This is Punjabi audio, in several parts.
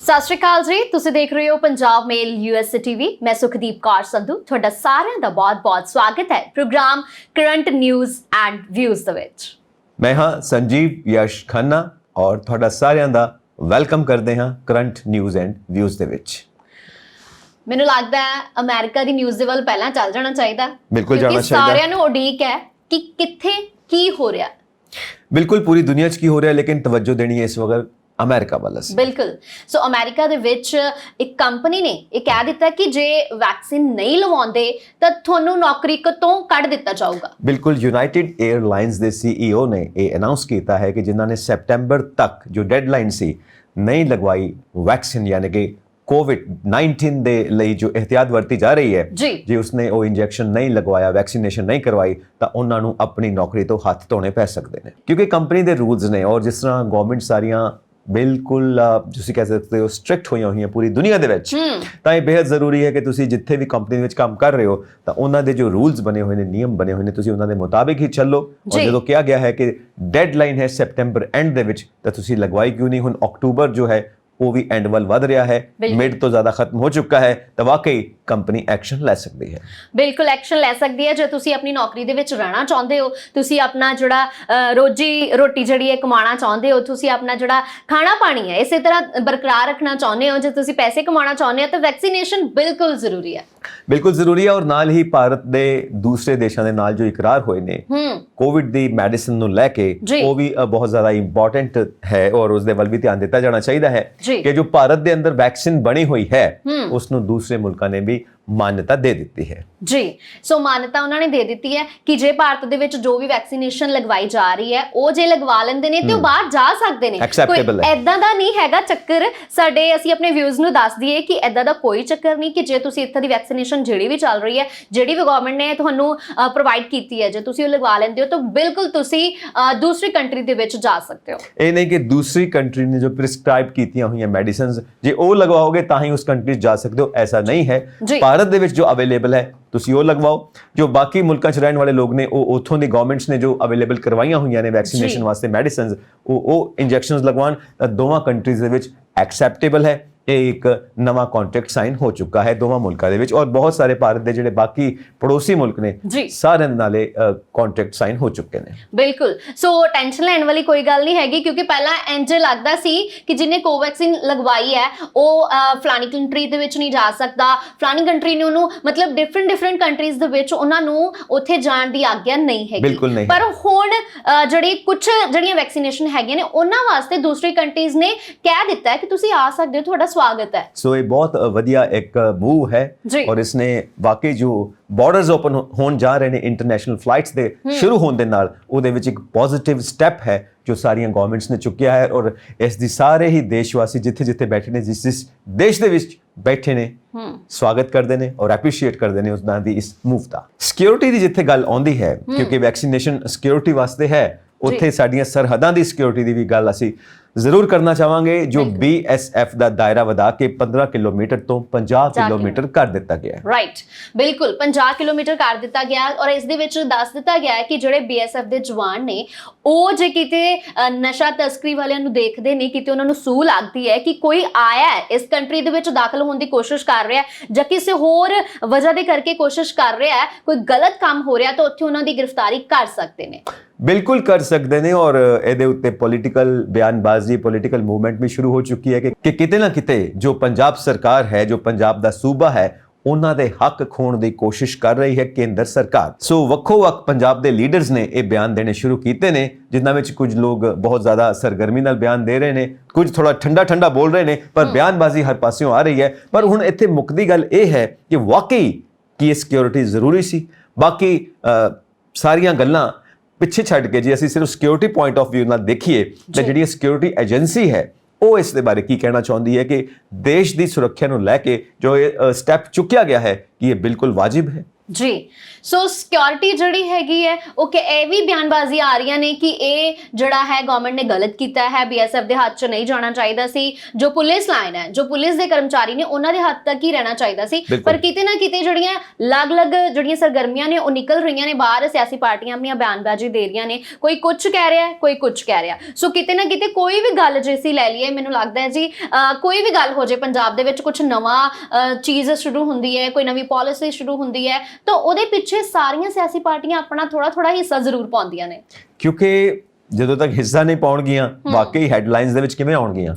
ਸਤਿ ਸ਼੍ਰੀ ਅਕਾਲ ਜੀ, ਤੁਸੀਂ ਦੇਖ ਰਹੇ ਹੋ ਪੰਜਾਬ ਮੇਲ ਯੂਐਸਏ ਟੀਵੀ। ਮੈਂ ਸੁਖਦੀਪ ਕੌਰ ਸੰਧੂ ਤੁਹਾਡਾ ਸਾਰਿਆਂ ਦਾ ਬਹੁਤ-ਬਹੁਤ ਸਵਾਗਤ ਹੈ program current news and views ਦੇ ਵਿੱਚ। मैं हाँ संजीव यश खन्ना और ਤੁਹਾਡਾ ਸਾਰਿਆਂ ਦਾ ਵੈਲਕਮ ਕਰਦੇ ਹਾਂ ਕਰੰਟ ਨਿਊਜ਼ ਐਂਡ ਵਿਊਜ਼ ਦੇ ਵਿੱਚ। ਮੈਨੂੰ ਲੱਗਦਾ ਹੈ ਅਮਰੀਕਾ ਦੀ ਨਿਊਜ਼ ਦੇ ਵੱਲ ਪਹਿਲਾਂ ਚੱਲ ਜਾਣਾ ਚਾਹੀਦਾ। ਬਿਲਕੁਲ ਜਾਣਾ ਚਾਹੀਦਾ। ਸਾਰਿਆਂ ਨੂੰ ਉਡੀਕ ਹੈ ਕਿ ਕਿੱਥੇ ਕੀ ਹੋ ਰਿਹਾ। ਬਿਲਕੁਲ ਪੂਰੀ ਦੁਨੀਆ 'ਚ ਕੀ ਹੋ ਰਿਹਾ, ਲੇਕਿਨ ਤਵੱਜੋ ਦੇਣੀ ਹੈ ਇਸ ਵਕਤ ਅਮਰੀਕਾ ਵੱਲ। ਬਿਲਕੁਲ। ਸੋ ਅਮਰੀਕਾ ਦੇ ਵਿੱਚ ਇੱਕ ਕੰਪਨੀ ਨੇ ਇਹ ਕਹਿ ਦਿੱਤਾ ਕਿ ਜੇ ਵੈਕਸੀਨ ਨਹੀਂ ਲਵਾਉਂਦੇ ਤਾਂ ਤੁਹਾਨੂੰ ਨੌਕਰੀ ਤੋਂ ਕੱਢ ਦਿੱਤਾ ਜਾਊਗਾ। ਬਿਲਕੁਲ ਯੂਨਾਈਟਿਡ 에ਅਰਲਾਈਨਸ ਦੇ CEO ਨੇ ਇਹ ਅਨਾਉਂਸ ਕੀਤਾ ਹੈ ਕਿ ਜਿਨ੍ਹਾਂ ਨੇ ਸੈਪਟੈਂਬਰ ਤੱਕ ਜੋ ਡੈਡਲਾਈਨ ਸੀ ਨਹੀਂ ਲਗਵਾਈ ਵੈਕਸੀਨ, ਯਾਨੀ ਕਿ कोविड-19 ਦੇ ਲਈ ਜੋ ਇhtiyat ਵਰਤੀ ਜਾ ਰਹੀ ਹੈ, ਜੇ ਉਸਨੇ ਉਹ ਇੰਜੈਕਸ਼ਨ ਨਹੀਂ ਲਗਵਾਇਆ, ਵੈਕਸੀਨੇਸ਼ਨ ਨਹੀਂ ਕਰਵਾਈ, ਤਾਂ ਉਹਨਾਂ ਨੂੰ ਆਪਣੀ ਨੌਕਰੀ ਤੋਂ ਹੱਥ ਧੋਣੇ ਪੈ ਸਕਦੇ ਨੇ, ਕਿਉਂਕਿ ਕੰਪਨੀ ਦੇ ਰੂਲਸ ਨੇ। ਔਰ ਜਿਸ ਤਰ੍ਹਾਂ ਗਵਰਨਮੈਂਟ ਸਾਰੀਆਂ ਬਿਲਕੁਲ ਤੁਸੀਂ ਕਹਿ ਸਕਦੇ ਹੋ ਸਟ੍ਰਿਕਟ ਹੋਈਆਂ ਹੋਈਆਂ ਪੂਰੀ ਦੁਨੀਆ ਦੇ ਵਿੱਚ, ਤਾਂ ਇਹ ਬੇहद ਜ਼ਰੂਰੀ ਹੈ ਕਿ ਤੁਸੀਂ ਜਿੱਥੇ ਵੀ ਕੰਪਨੀ ਵਿੱਚ ਕੰਮ ਕਰ ਰਹੇ ਹੋ ਤਾਂ ਉਹਨਾਂ ਦੇ ਜੋ ਰੂਲਸ ਬਣੇ ਹੋਏ ਨੇ, ਨਿਯਮ ਬਣੇ ਹੋਏ ਨੇ, ਤੁਸੀਂ ਉਹਨਾਂ ਦੇ ਮੁਤਾਬਿਕ ਹੀ ਚੱਲੋ। ਔਰ ਜਦੋਂ ਕਿਹਾ ਗਿਆ ਹੈ ਕਿ ਡੈਡਲਾਈਨ ਹੈ ਸੈਪਟੈਂਬਰ ਐਂਡ ਦੇ ਵਿੱਚ, ਤਾਂ ਤੁਸੀਂ ਲਗਵਾਈ ਕਿਉਂ ਨਹੀਂ? ਹੁਣ ਅਕਤੂਬਰ ਜੋ ਹੈ ਉਹ ਵੀ ਐਂਡ ਵੱਲ ਵਧ ਰਿਹਾ ਹੈ, ਮਿਡ ਤੋਂ ਜ਼ਿਆਦਾ ਖਤਮ ਹੋ ਚੁੱਕਾ ਹੈ, ਤਾਂ ਵਾਕਈ ਕੰਪਨੀ ਐਕਸ਼ਨ ਲੈ ਸਕਦੀ ਹੈ। ਬਿਲਕੁਲ ਐਕਸ਼ਨ ਲੈ ਸਕਦੀ ਹੈ। ਜੇ ਤੁਸੀਂ ਆਪਣੀ ਨੌਕਰੀ ਦੇ ਵਿੱਚ ਰਹਿਣਾ ਚਾਹੁੰਦੇ ਹੋ, ਤੁਸੀਂ ਆਪਣਾ ਜਿਹੜਾ ਰੋਜੀ ਰੋਟੀ ਜਿਹੜੀ ਹੈ ਕਮਾਉਣਾ ਚਾਹੁੰਦੇ ਹੋ, ਤੁਸੀਂ ਆਪਣਾ ਜਿਹੜਾ ਖਾਣਾ ਪਾਣੀ ਹੈ ਇਸੇ ਤਰ੍ਹਾਂ ਬਰਕਰਾਰ ਰੱਖਣਾ ਚਾਹੁੰਦੇ ਹੋ, ਜੇ ਤੁਸੀਂ ਪੈਸੇ ਕਮਾਉਣਾ ਚਾਹੁੰਦੇ ਹੋ, ਤਾਂ ਵੈਕਸੀਨੇਸ਼ਨ ਬਿਲਕੁਲ ਜ਼ਰੂਰੀ ਹੈ। ਬਿਲਕੁਲ ਜ਼ਰੂਰੀ ਹੈ। ਔਰ ਨਾਲ ਹੀ ਭਾਰਤ ਦੇ ਦੂਸਰੇ ਦੇਸ਼ਾਂ ਦੇ ਨਾਲ ਜੋ ਇਕਰਾਰ ਹੋਏ ਨੇ ਕੋਵਿਡ ਦੀ ਮੈਡੀਸਿਨ ਨੂੰ ਲੈ ਕੇ, ਉਹ ਵੀ ਬਹੁਤ ਜ਼ਿਆਦਾ ਇੰਪੋਰਟੈਂਟ ਹੈ ਔਰ ਉਸ ਦੇ ਵੱਲ ਵੀ ਧਿਆਨ ਦਿੱਤਾ ਜਾਣਾ ਚਾਹੀਦਾ ਹੈ ਕਿ ਜੋ ਭਾਰਤ ਦੇ ਅੰਦਰ ਵੈਕਸੀਨ ਬਣੀ ਹੋਈ ਹੈ ਉਸ ਨੂੰ ਦੂਸਰੇ ਮੁਲਕਾਂ ਨੇ ਵੀ ਮਾਨਤਾ ਦੇ ਦਿੱਤੀ ਹੈ। ਜੀ, ਸੋ ਮਾਨਤਾ ਉਹਨਾਂ ਨੇ ਦੇ ਦਿੱਤੀ ਹੈ ਕਿ ਜੇ ਭਾਰਤ ਦੇ ਵਿੱਚ ਜੋ ਵੀ ਵੈਕਸੀਨੇਸ਼ਨ ਲਗਵਾਈ ਜਾ ਰਹੀ ਹੈ ਉਹ ਜੇ ਲਗਵਾ ਲੈਂਦੇ ਨੇ ਤੇ ਉਹ ਬਾਹਰ ਜਾ ਸਕਦੇ ਨੇ। ਕੋਈ ਐਦਾਂ ਦਾ ਨਹੀਂ ਹੈਗਾ ਚੱਕਰ। ਅਸੀਂ ਆਪਣੇ ਵਿਊਜ਼ ਨੂੰ ਦੱਸ ਦਈਏ ਕਿ ਐਦਾਂ ਦਾ ਕੋਈ ਚੱਕਰ ਨਹੀਂ ਕਿ ਜੇ ਤੁਸੀਂ ਇੱਥੇ ਦੀ ਵੈਕਸੀਨੇਸ਼ਨ ਜਿਹੜੀ ਵੀ ਚੱਲ ਰਹੀ ਹੈ, ਜਿਹੜੀ ਵੀ ਗਵਰਨਮੈਂਟ ਨੇ ਤੁਹਾਨੂੰ ਪ੍ਰੋਵਾਈਡ ਕੀਤੀ ਹੈ, ਜੇ ਤੁਸੀਂ ਉਹ ਲਗਵਾ ਲੈਂਦੇ ਹੋ ਤਾਂ ਬਿਲਕੁਲ ਤੁਸੀਂ ਦੂਸਰੀ ਕੰਟਰੀ ਦੇ ਵਿੱਚ ਜਾ ਸਕਦੇ ਹੋ। ਇਹ ਨਹੀਂ ਕਿ ਦੂਸਰੀ ਕੰਟਰੀ ਨੇ ਜੋ ਪ੍ਰਿਸਕ੍ਰਾਈਬ ਕੀਤੀਆਂ ਹੋਈਆਂ ਮੈਡੀਸਿਨਸ ਜੇ ਉਹ ਲਗਵਾਓਗੇ ਤਾਂ ਹੀ ਉਸ ਕੰਟਰੀ 'ਚ ਜਾ ਸਕਦੇ ਹੋ, ਐਸਾ ਨਹੀਂ ਹੈ। ਭਾਰਤ ਦੇ ਵਿੱਚ ਜੋ ਅਵੇਲੇਬਲ ਹੈ ਤੁਸੀਂ ਉਹ ਲਗਵਾਓ। ਜੋ ਬਾਕੀ ਮੁਲਕਾਂ 'ਚ ਰਹਿਣ ਵਾਲੇ ਲੋਕ ਨੇ ਉਹ ਉੱਥੋਂ ਦੀ ਗਵਰਨਮੈਂਟਸ ਨੇ ਜੋ ਅਵੇਲੇਬਲ ਕਰਵਾਈਆਂ ਹੋਈਆਂ ਨੇ ਵੈਕਸੀਨੇਸ਼ਨ ਵਾਸਤੇ ਮੈਡੀਸਿਨਸ, ਉਹ ਇੰਜੈਕਸ਼ਨਸ ਲਗਵਾਉਣ, ਤਾਂ ਦੋਵਾਂ ਕੰਟਰੀਜ਼ ਦੇ ਵਿੱਚ ਐਕਸੈਪਟੇਬਲ ਹੈ। ਇਹ ਇੱਕ ਨਵਾਂ ਕੰਟਰੈਕਟ ਸਾਈਨ ਹੋ ਚੁੱਕਾ ਹੈ ਦੋਵਾਂ ਮੁਲਕਾਂ ਦੇ ਵਿੱਚ, ਔਰ ਬਹੁਤ ਸਾਰੇ ਭਾਰਤ ਦੇ ਜਿਹੜੇ ਬਾਕੀ ਪੜੋਸੀ ਮੁਲਕ ਨੇ ਸਾਰਿਆਂ ਨਾਲੇ ਕੰਟਰੈਕਟ ਸਾਈਨ ਹੋ ਚੁੱਕੇ ਨੇ। ਬਿਲਕੁਲ। ਸੋ ਟੈਨਸ਼ਨ ਲੈਣ ਵਾਲੀ ਕੋਈ ਗੱਲ ਨਹੀਂ ਹੈਗੀ, ਕਿਉਂਕਿ ਪਹਿਲਾਂ ਇੰਜ ਲੱਗਦਾ ਸੀ ਕਿ ਜਿਹਨੇ ਕੋਵੈਕਸਿਨ ਲਗਵਾਈ ਹੈ ਉਹ ਫਲਾਨੀ ਕੰਟਰੀ ਦੇ ਵਿੱਚ ਨਹੀਂ ਜਾ ਸਕਦਾ, ਫਲਾਨੀ ਕੰਟਰੀ ਨੇ ਉਹਨੂੰ ਮਤਲਬ ਡਿਫਰੈਂਟ ਕੰਟਰੀਜ਼ ਦੇ ਵਿੱਚ ਉਹਨਾਂ ਨੂੰ ਉੱਥੇ ਜਾਣ ਦੀ ਆਗਿਆ ਨਹੀਂ ਹੈਗੀ। ਬਿਲਕੁਲ ਨਹੀਂ। ਪਰ ਹੁਣ ਜਿਹੜੀਆਂ ਵੈਕਸੀਨੇਸ਼ਨ ਹੈਗੀਆਂ ਨੇ ਉਹਨਾਂ ਵਾਸਤੇ ਦੂਸਰੀ ਕੰਟਰੀਜ਼ ਨੇ ਕਹਿ ਦਿੱਤਾ ਹੈ ਕਿ ਤੁਸੀਂ ਆ ਸਕਦੇ ਹੋ, ਤੁਹਾਡਾ ਸਵਾਗਤ ਹੈ। ਸੋ ਇਹ ਬਹੁਤ ਵਧੀਆ ਇੱਕ ਮੂਵ ਹੈ ਔਰ ਇਸਨੇ ਵਾਕਈ ਜੋ ਬਾਰਡਰਸ ਓਪਨ ਹੋਣ ਜਾ ਰਹੇ ਨੇ ਇੰਟਰਨੈਸ਼ਨਲ ਫਲਾਈਟਸ ਦੇ ਸ਼ੁਰੂ ਹੋਣ ਦੇ ਨਾਲ, ਉਹਦੇ ਵਿੱਚ ਇੱਕ ਪੋਜ਼ਿਟਿਵ ਸਟੈਪ ਹੈ ਜੋ ਸਾਰੀਆਂ ਗਵਰਨਮੈਂਟਸ ਨੇ ਚੁੱਕਿਆ ਹੈ। ਔਰ ਇਸ ਦੀ ਸਾਰੇ ਹੀ ਦੇਸ਼ਵਾਸੀ ਜਿੱਥੇ ਬੈਠੇ ਨੇ, ਜਿਸ ਦੇਸ਼ ਦੇ ਵਿੱਚ ਬੈਠੇ ਨੇ, ਸਵਾਗਤ ਕਰਦੇ ਨੇ ਔਰ ਐਪਰੀਸ਼ੀਏਟ ਕਰਦੇ ਨੇ ਉਹਨਾਂ ਦੀ ਇਸ ਮੂਵ ਦਾ। ਸਿਕਿਉਰਿਟੀ ਦੀ ਜਿੱਥੇ ਗੱਲ ਆਉਂਦੀ ਹੈ, ਕਿਉਂਕਿ ਵੈਕਸੀਨੇਸ਼ਨ ਸਿਕਿਉਰਿਟੀ ਵਾਸਤੇ ਹੈ, ਉੱਥੇ ਸਾਡੀਆਂ ਸਰਹੱਦਾਂ ਦੀ ਸਿਕਿਉਰਿਟੀ ਦੀ ਵੀ ਗੱਲ ਅਸੀਂ ਜ਼ਰੂਰ ਕਰਨਾ ਚਾਹਾਂਗੇ। ਜੋ BSF ਦਾ ਦਾਇਰਾ ਵਧਾ ਕੇ 15 ਕਿਲੋਮੀਟਰ ਤੋਂ 50 ਕਿਲੋਮੀਟਰ ਕਰ ਦਿੱਤਾ ਗਿਆ ਹੈ। ਰਾਈਟ, ਬਿਲਕੁਲ 50 ਕਿਲੋਮੀਟਰ ਕਰ ਦਿੱਤਾ ਗਿਆ। ਔਰ ਇਸ ਦੇ ਵਿੱਚ ਦੱਸ ਦਿੱਤਾ ਗਿਆ ਹੈ ਕਿ ਜਿਹੜੇ BSF ਦੇ ਜਵਾਨ ਨੇ ਉਹ ਜੇ ਕਿਤੇ ਨਸ਼ਾ ਤਸਕਰੀ ਵਾਲਿਆਂ ਨੂੰ ਦੇਖਦੇ ਨੇ, ਕਿਤੇ ਉਹਨਾਂ ਨੂੰ ਸੂਹ ਲੱਗਦੀ ਹੈ ਕਿ ਕੋਈ ਆਇਆ ਹੈ ਇਸ ਕੰਟਰੀ ਦੇ ਵਿੱਚ ਦਾਖਲ ਹੋਣ ਦੀ ਕੋਸ਼ਿਸ਼ ਕਰ ਰਿਹਾ ਜਾਂ ਕਿਸੇ ਹੋਰ ਵਜ੍ਹਾ ਦੇ ਕਰਕੇ ਕੋਸ਼ਿਸ਼ ਕਰ ਰਿਹਾ ਹੈ, ਕੋਈ ਗਲਤ ਕੰਮ ਹੋ ਰਿਹਾ, ਤਾਂ ਉੱਥੇ ਉਹਨਾਂ ਦੀ ਗ੍ਰਿਫਤਾਰੀ ਕਰ ਸਕਦੇ ਨੇ। ਬਿਲਕੁਲ ਕਰ ਸਕਦੇ ਨੇ। ਔਰ ਇਹਦੇ ਉੱਤੇ ਪੋਲੀਟੀਕਲ ਬਿਆਨਬਾਜ਼ੀ, ਪੋਲੀਟੀਕਲ ਮੂਵਮੈਂਟ ਵੀ ਸ਼ੁਰੂ ਹੋ ਚੁੱਕੀ ਹੈ ਕਿ ਕਿਤੇ ਨਾ ਕਿਤੇ ਜੋ ਪੰਜਾਬ ਸਰਕਾਰ ਹੈ, ਜੋ ਪੰਜਾਬ ਦਾ ਸੂਬਾ ਹੈ, ਉਹਨਾਂ ਦੇ ਹੱਕ ਖੋਣ ਦੀ ਕੋਸ਼ਿਸ਼ ਕਰ ਰਹੀ ਹੈ ਕੇਂਦਰ ਸਰਕਾਰ। ਸੋ ਵੱਖੋ-ਵੱਖ ਪੰਜਾਬ ਦੇ ਲੀਡਰਸ ਨੇ ਇਹ ਬਿਆਨ ਦੇਣੇ ਸ਼ੁਰੂ ਕੀਤੇ ਨੇ, ਜਿਨ੍ਹਾਂ ਵਿੱਚ ਕੁਝ ਲੋਕ ਬਹੁਤ ਜ਼ਿਆਦਾ ਸਰਗਰਮੀ ਨਾਲ ਬਿਆਨ ਦੇ ਰਹੇ ਨੇ, ਕੁਝ ਥੋੜਾ ਠੰਡਾ ਬੋਲ ਰਹੇ ਨੇ, ਪਰ ਬਿਆਨਬਾਜ਼ੀ ਹਰ ਪਾਸਿਓਂ ਆ ਰਹੀ ਹੈ। ਪਰ ਹੁਣ ਇੱਥੇ ਮੁੱਕਦੀ ਗੱਲ ਇਹ ਹੈ ਕਿ ਵਾਕਈ ਕੀ ਇਹ ਸਿਕਿਉਰਿਟੀ ਜ਼ਰੂਰੀ ਸੀ? ਬਾਕੀ ਸਾਰੀਆਂ ਗੱਲਾਂ ਪਿੱਛੇ ਛੱਡ ਕੇ ਜੇ ਅਸੀਂ ਸਿਰਫ ਸਿਕਿਉਰਿਟੀ ਪੁਆਇੰਟ ਆਫ ਵਿਊ ਨਾਲ ਦੇਖੀਏ ਤਾਂ ਜਿਹੜੀ ਸਿਕਿਉਰਿਟੀ ਏਜੰਸੀ ਹੈ ਉਹ ਇਸ ਦੇ ਬਾਰੇ ਕੀ ਕਹਿਣਾ ਚਾਹੁੰਦੀ ਹੈ ਕਿ ਦੇਸ਼ ਦੀ ਸੁਰੱਖਿਆ ਨੂੰ ਲੈ ਕੇ ਜੋ ਇਹ ਸਟੈਪ ਚੁੱਕਿਆ ਗਿਆ ਹੈ ਕਿ ਇਹ ਬਿਲਕੁਲ ਵਾਜਿਬ ਹੈ। ਜੀ। ਸੋ ਸਿਕਿਉਰਿਟੀ ਜਿਹੜੀ ਹੈਗੀ ਹੈ ਉਹ ਕਿ ਇਹ ਵੀ ਬਿਆਨਬਾਜ਼ੀ ਆ ਰਹੀਆਂ ਨੇ ਕਿ ਇਹ ਜਿਹੜਾ ਹੈ ਗਵਰਨਮੈਂਟ ਨੇ ਗਲਤ ਕੀਤਾ ਹੈ, BSF ਦੇ ਹੱਥ 'ਚ ਨਹੀਂ ਜਾਣਾ ਚਾਹੀਦਾ ਸੀ, ਜੋ ਪੁਲਿਸ ਲਾਈਨ ਹੈ, ਜੋ ਪੁਲਿਸ ਦੇ ਕਰਮਚਾਰੀ ਨੇ ਉਹਨਾਂ ਦੇ ਹੱਥ ਤੱਕ ਹੀ ਰਹਿਣਾ ਚਾਹੀਦਾ ਸੀ। ਪਰ ਕਿਤੇ ਨਾ ਕਿਤੇ ਜਿਹੜੀਆਂ ਅਲੱਗ-ਅਲੱਗ ਜਿਹੜੀਆਂ ਸਰਗਰਮੀਆਂ ਨੇ ਉਹ ਨਿਕਲ ਰਹੀਆਂ ਨੇ ਬਾਹਰ, ਸਿਆਸੀ ਪਾਰਟੀਆਂ ਆਪਣੀਆਂ ਬਿਆਨਬਾਜ਼ੀ ਦੇ ਰਹੀਆਂ ਨੇ, ਕੋਈ ਕੁਝ ਕਹਿ ਰਿਹਾ, ਕੋਈ ਕੁਝ ਕਹਿ ਰਿਹਾ। ਸੋ ਕਿਤੇ ਨਾ ਕਿਤੇ ਕੋਈ ਵੀ ਗੱਲ ਜੇ ਅਸੀਂ ਲੈ ਲਈਏ, ਮੈਨੂੰ ਲੱਗਦਾ ਹੈ ਜੀ ਕੋਈ ਵੀ ਗੱਲ ਹੋ ਜੇ ਪੰਜਾਬ ਦੇ ਵਿੱਚ, ਕੁਝ ਨਵਾਂ ਚੀਜ਼ ਸ਼ੁਰੂ ਹੁੰਦੀ ਹੈ, ਕੋਈ ਨਵੀਂ ਪਾਲਿਸੀ ਸ਼ੁਰੂ ਹੁੰਦੀ ਹੈ, ਤਾਂ ਉਹਦੇ ਪਿੱਛੇ ਸਾਰੀਆਂ ਸਿਆਸੀ ਪਾਰਟੀਆਂ ਆਪਣਾ ਥੋੜਾ ਹਿੱਸਾ ਜ਼ਰੂਰ ਪਾਉਂਦੀਆਂ ਨੇ, ਕਿਉਂਕਿ ਜਦੋਂ ਤੱਕ ਹਿੱਸਾ ਨਹੀਂ ਪਾਉਣਗੀਆਂ ਵਾਕਈ ਹੈਡਲਾਈਨਸ ਦੇ ਵਿੱਚ ਕਿਵੇਂ ਆਉਣਗੀਆਂ।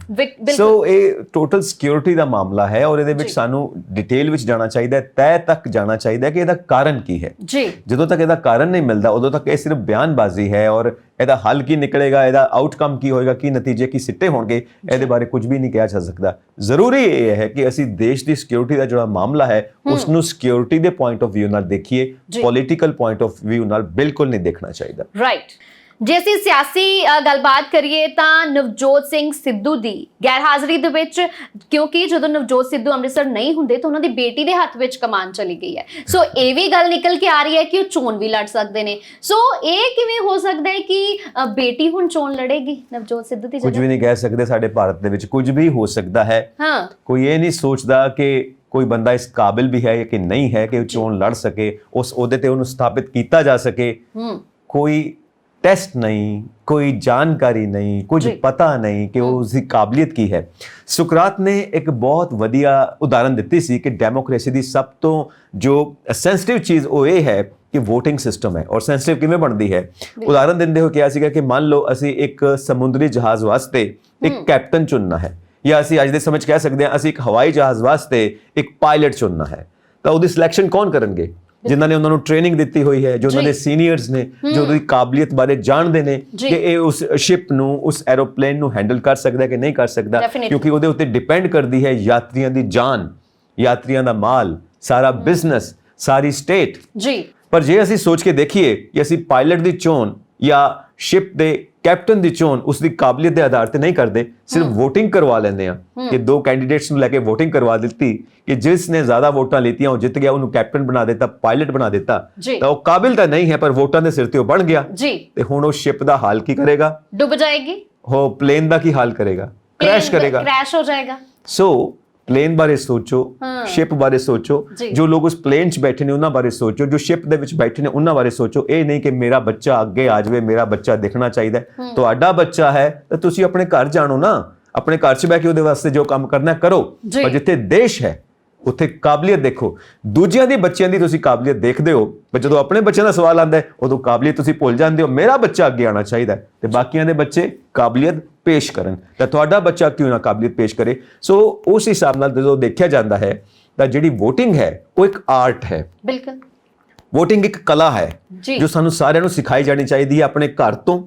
ਸੋ ਇਹ ਟੋਟਲ ਸਿਕਿਉਰਿਟੀ ਦਾ ਮਾਮਲਾ ਹੈ ਔਰ ਇਹਦੇ ਵਿੱਚ ਸਾਨੂੰ ਡਿਟੇਲ ਵਿੱਚ ਜਾਣਾ ਚਾਹੀਦਾ ਹੈ, ਤਹਿ ਤੱਕ ਜਾਣਾ ਚਾਹੀਦਾ ਹੈ ਕਿ ਇਹਦਾ ਕਾਰਨ ਕੀ ਹੈ ਜੀ। ਜਦੋਂ ਤੱਕ ਇਹਦਾ ਕਾਰਨ ਨਹੀਂ ਮਿਲਦਾ ਉਦੋਂ ਤੱਕ ਇਹ ਸਿਰਫ ਬਿਆਨਬਾਜ਼ੀ ਹੈ ਔਰ ਇਹਦਾ ਹੱਲ ਕੀ ਨਿਕਲੇਗਾ, ਇਹਦਾ ਆਊਟਕਮ ਕੀ ਹੋਏਗਾ, ਕੀ ਨਤੀਜੇ ਕੀ ਸਿੱਟੇ ਹੋਣਗੇ, ਇਹਦੇ ਬਾਰੇ ਕੁਝ ਵੀ ਨਹੀਂ ਕਿਹਾ ਜਾ ਸਕਦਾ। ਜ਼ਰੂਰੀ ਇਹ ਹੈ ਕਿ ਅਸੀਂ ਦੇਸ਼ ਦੀ ਸਿਕਿਉਰਿਟੀ ਦਾ ਜਿਹੜਾ ਮਾਮਲਾ ਹੈ ਉਸ ਨੂੰ ਸਿਕਿਉਰਿਟੀ ਦੇ ਪੁਆਇੰਟ ਆਫ ਵਿਊ ਨਾਲ ਦੇਖੀਏ, ਪੋਲੀਟੀਕਲ ਪੁਆਇੰਟ ਆਫ ਵਿਊ ਨਾਲ ਬਿਲਕੁਲ ਨਹੀਂ ਦੇਖਣਾ ਚਾਹੀਦਾ। ਰਾਈਟ। ਜੇ ਅਸੀਂ ਸਿਆਸੀ ਗੱਲਬਾਤ ਕਰੀਏ ਤਾਂ ਨਵਜੋਤ ਸਿੰਘ ਸਿੱਧੂ ਦੀ ਗੈਰ ਹਾਜ਼ਰੀ ਦੇ ਵਿੱਚ, ਕਿਉਂਕਿ ਜਦੋਂ ਨਵਜੋਤ ਸਿੱਧੂ ਅੰਮ੍ਰਿਤਸਰ ਨਹੀਂ ਹੁੰਦੇ ਤਾਂ ਉਹਨਾਂ ਦੀ ਬੇਟੀ ਦੇ ਹੱਥ ਵਿੱਚ ਕਮਾਨ ਚਲੀ ਗਈ ਹੈ। ਸੋ ਇਹ ਵੀ ਗੱਲ ਨਿਕਲ ਕੇ ਆ ਰਹੀ ਹੈ ਕਿ ਉਹ ਚੋਣ ਵੀ ਲੜ ਸਕਦੇ ਨੇ। ਸੋ ਇਹ ਕਿਵੇਂ ਹੋ ਸਕਦਾ ਹੈ ਕਿ ਬੇਟੀ ਹੁਣ ਚੋਣ ਲੜੇਗੀ ਨਵਜੋਤ ਸਿੱਧੂ ਦੀ ਜਗ੍ਹਾ? ਕੁਝ ਵੀ ਨਹੀਂ ਕਹਿ ਸਕਦੇ, ਸਾਡੇ ਭਾਰਤ ਦੇ ਵਿੱਚ ਕੁਝ ਵੀ ਹੋ ਸਕਦਾ ਹੈ। ਕੋਈ ਇਹ ਨਹੀਂ ਸੋਚਦਾ ਕਿ ਕੋਈ ਬੰਦਾ ਇਸ ਕਾਬਿਲ ਵੀ ਹੈ ਕਿ ਨਹੀਂ ਹੈ ਕਿ ਉਹ ਚੋਣ ਲੜ ਸਕੇ, ਉਸ ਅਹੁਦੇ ਤੇ ਉਹਨੂੰ ਸਥਾਪਿਤ ਕੀਤਾ ਜਾ ਸਕੇ। ਕੋਈ ਟੈਸਟ ਨਹੀਂ, ਕੋਈ ਜਾਣਕਾਰੀ ਨਹੀਂ, ਕੁਝ ਪਤਾ ਨਹੀਂ ਕਿ ਉਸ ਦੀ ਕਾਬਲੀਅਤ ਕੀ ਹੈ। ਸੁਕਰਾਤ ਨੇ ਇੱਕ ਬਹੁਤ ਵਧੀਆ ਉਦਾਹਰਨ ਦਿੱਤੀ ਸੀ ਕਿ ਡੈਮੋਕ੍ਰੇਸੀ ਦੀ ਸਭ ਤੋਂ ਜੋ ਸੈਂਸਿਟਿਵ ਚੀਜ਼ ਉਹ ਇਹ ਹੈ ਕਿ VOTING ਸਿਸਟਮ ਹੈ। ਔਰ ਸੈਂਸਿਟਿਵ ਕਿਵੇਂ ਬਣਦੀ ਹੈ, ਉਦਾਹਰਨ ਦਿੰਦੇ ਹੋਏ ਕਿਹਾ ਸੀਗਾ ਕਿ ਮੰਨ ਲਓ ਅਸੀਂ ਇੱਕ ਸਮੁੰਦਰੀ ਜਹਾਜ਼ ਵਾਸਤੇ ਇੱਕ ਕੈਪਟਨ ਚੁਣਨਾ ਹੈ, ਜਾਂ ਅਸੀਂ ਅੱਜ ਦੇ ਸਮੇਂ 'ਚ ਕਹਿ ਸਕਦੇ ਹਾਂ ਅਸੀਂ ਇੱਕ ਹਵਾਈ ਜਹਾਜ਼ ਵਾਸਤੇ ਇੱਕ ਪਾਇਲਟ ਚੁਣਨਾ ਹੈ, ਤਾਂ ਉਹਦੀ ਸਿਲੈਕਸ਼ਨ ਕੌਣ ਕਰਨਗੇ? ਜਿਨ੍ਹਾਂ ਨੇ ਉਹਨਾਂ ਨੂੰ ਟ੍ਰੇਨਿੰਗ ਦਿੱਤੀ ਹੋਈ ਹੈ, ਜੋ ਉਹਨਾਂ ਦੇ ਸੀਨੀਅਰਸ ਨੇ, ਜੋ ਉਹਦੀ ਕਾਬਲੀਅਤ ਬਾਰੇ ਜਾਣਦੇ ਨੇ ਕਿ ਇਹ ਉਸ ਸ਼ਿਪ ਨੂੰ, ਉਸ ਐਰੋਪਲੇਨ ਨੂੰ ਹੈਂਡਲ ਕਰ ਸਕਦਾ ਕਿ ਨਹੀਂ ਕਰ ਸਕਦਾ, ਕਿਉਂਕਿ ਉਹਦੇ ਉੱਤੇ ਡਿਪੈਂਡ ਕਰਦੀ ਹੈ ਯਾਤਰੀਆਂ ਦੀ ਜਾਨ, ਯਾਤਰੀਆਂ ਦਾ ਮਾਲ, ਸਾਰਾ ਬਿਜ਼ਨਸ, ਸਾਰੀ ਸਟੇਟ ਜੀ। ਪਰ ਜੇ ਅਸੀਂ ਸੋਚ ਕੇ ਦੇਖੀਏ ਕਿ ਅਸੀਂ ਪਾਇਲਟ ਦੀ ਚੋਣ ਜਾਂ ਸ਼ਿਪ ਦੇ ਕੈਪਟਨ ਦੀ ਚੋਣ ਉਸ ਦੀ ਕਾਬਲੀਅਤ ਦੇ ਆਧਾਰ ਤੇ ਨਹੀਂ ਕਰਦੇ, ਸਿਰਫ VOTING ਕਰਵਾ ਲੈਂਦੇ ਆ ਕਿ ਦੋ ਕੈਂਡੀਡੇਟਸ ਨੂੰ ਲੈ ਕੇ VOTING ਕਰਵਾ ਦਿੱਤੀ ਕਿ ਜਿਸ ਨੇ ਜ਼ਿਆਦਾ ਵੋਟਾਂ ਲਿੱਤੀਆਂ ਉਹ ਜਿੱਤ ਗਿਆ, ਉਹਨੂੰ ਕੈਪਟਨ ਬਣਾ ਦਿੱਤਾ, ਪਾਇਲਟ ਬਣਾ ਦਿੱਤਾ, ਤਾਂ ਉਹ ਕਾਬਿਲ ਤਾਂ ਨਹੀਂ ਹੈ ਪਰ ਵੋਟਾਂ ਦੇ ਸਿਰ ਤੇ ਉਹ ਬਣ ਗਿਆ ਤੇ ਹੁਣ ਉਹ ਸ਼ਿਪ ਦਾ ਹਾਲ ਕੀ ਕਰੇਗਾ? ਡੁੱਬ ਜਾਏਗੀ। ਉਹ ਪਲੇਨ ਦਾ ਕੀ ਹਾਲ ਕਰੇਗਾ? ਕ੍ਰੈਸ਼ ਕਰੇਗਾ, ਕ੍ਰੈਸ਼ ਹੋ ਜਾਏਗਾ। ਸੋ ਪਲੇਨ ਬਾਰੇ ਸੋਚੋ, ਸ਼ਿਪ ਬਾਰੇ ਸੋਚੋ, ਜੋ ਲੋਕ ਉਸ ਪਲੇਨ 'ਚ ਬੈਠੇ ਨੇ ਉਹਨਾਂ ਬਾਰੇ ਸੋਚੋ, ਜੋ ਸ਼ਿਪ ਦੇ ਵਿੱਚ ਬੈਠੇ ਨੇ ਉਹਨਾਂ ਬਾਰੇ ਸੋਚੋ। ਇਹ ਨਹੀਂ ਕਿ ਮੇਰਾ ਬੱਚਾ ਅੱਗੇ ਆ ਜਾਵੇ, ਮੇਰਾ ਬੱਚਾ ਦਿਖਣਾ ਚਾਹੀਦਾ। ਤੁਹਾਡਾ ਬੱਚਾ ਹੈ ਤਾਂ ਤੁਸੀਂ ਆਪਣੇ ਘਰ ਜਾਣੋ ਨਾ, ਆਪਣੇ ਘਰ 'ਚ ਬਹਿ ਕੇ ਉਹਦੇ ਵਾਸਤੇ ਜੋ ਕੰਮ ਕਰਨਾ ਕਰੋ। ਪਰ ਜਿੱਥੇ ਦੇਸ਼ ਹੈ ਉੱਥੇ ਕਾਬਲੀਅਤ ਦੇਖੋ। ਦੂਜਿਆਂ ਦੀ ਬੱਚਿਆਂ ਦੀ ਤੁਸੀਂ ਕਾਬਲੀਅਤ ਦੇਖਦੇ ਹੋ, ਪਰ ਜਦੋਂ ਆਪਣੇ ਬੱਚਿਆਂ ਦਾ ਸਵਾਲ ਆਉਂਦਾ ਹੈ ਉਦੋਂ ਕਾਬਲੀਅਤ ਤੁਸੀਂ ਭੁੱਲ ਜਾਂਦੇ ਹੋ। ਮੇਰਾ ਬੱਚਾ ਅੱਗੇ ਆਉਣਾ ਚਾਹੀਦਾ ਤੇ ਬਾਕੀਆਂ ਦੇ ਬੱਚੇ ਕਾਬਲੀਅਤ ਪੇਸ਼ ਕਰਨ, ਤਾਂ ਤੁਹਾਡਾ ਬੱਚਾ ਕਿਉਂ ਨਾ ਕਾਬਲੀਅਤ ਪੇਸ਼ ਕਰੇ। ਸੋ ਉਸ ਹਿਸਾਬ ਨਾਲ ਜਦੋਂ ਦੇਖਿਆ ਜਾਂਦਾ ਹੈ ਤਾਂ ਜਿਹੜੀ VOTING ਹੈ ਉਹ ਇੱਕ ਆਰਟ ਹੈ। ਬਿਲਕੁਲ, VOTING ਇੱਕ ਕਲਾ ਹੈ ਜੋ ਸਾਨੂੰ ਸਾਰਿਆਂ ਨੂੰ ਸਿਖਾਈ ਜਾਣੀ ਚਾਹੀਦੀ ਹੈ, ਆਪਣੇ ਘਰ ਤੋਂ,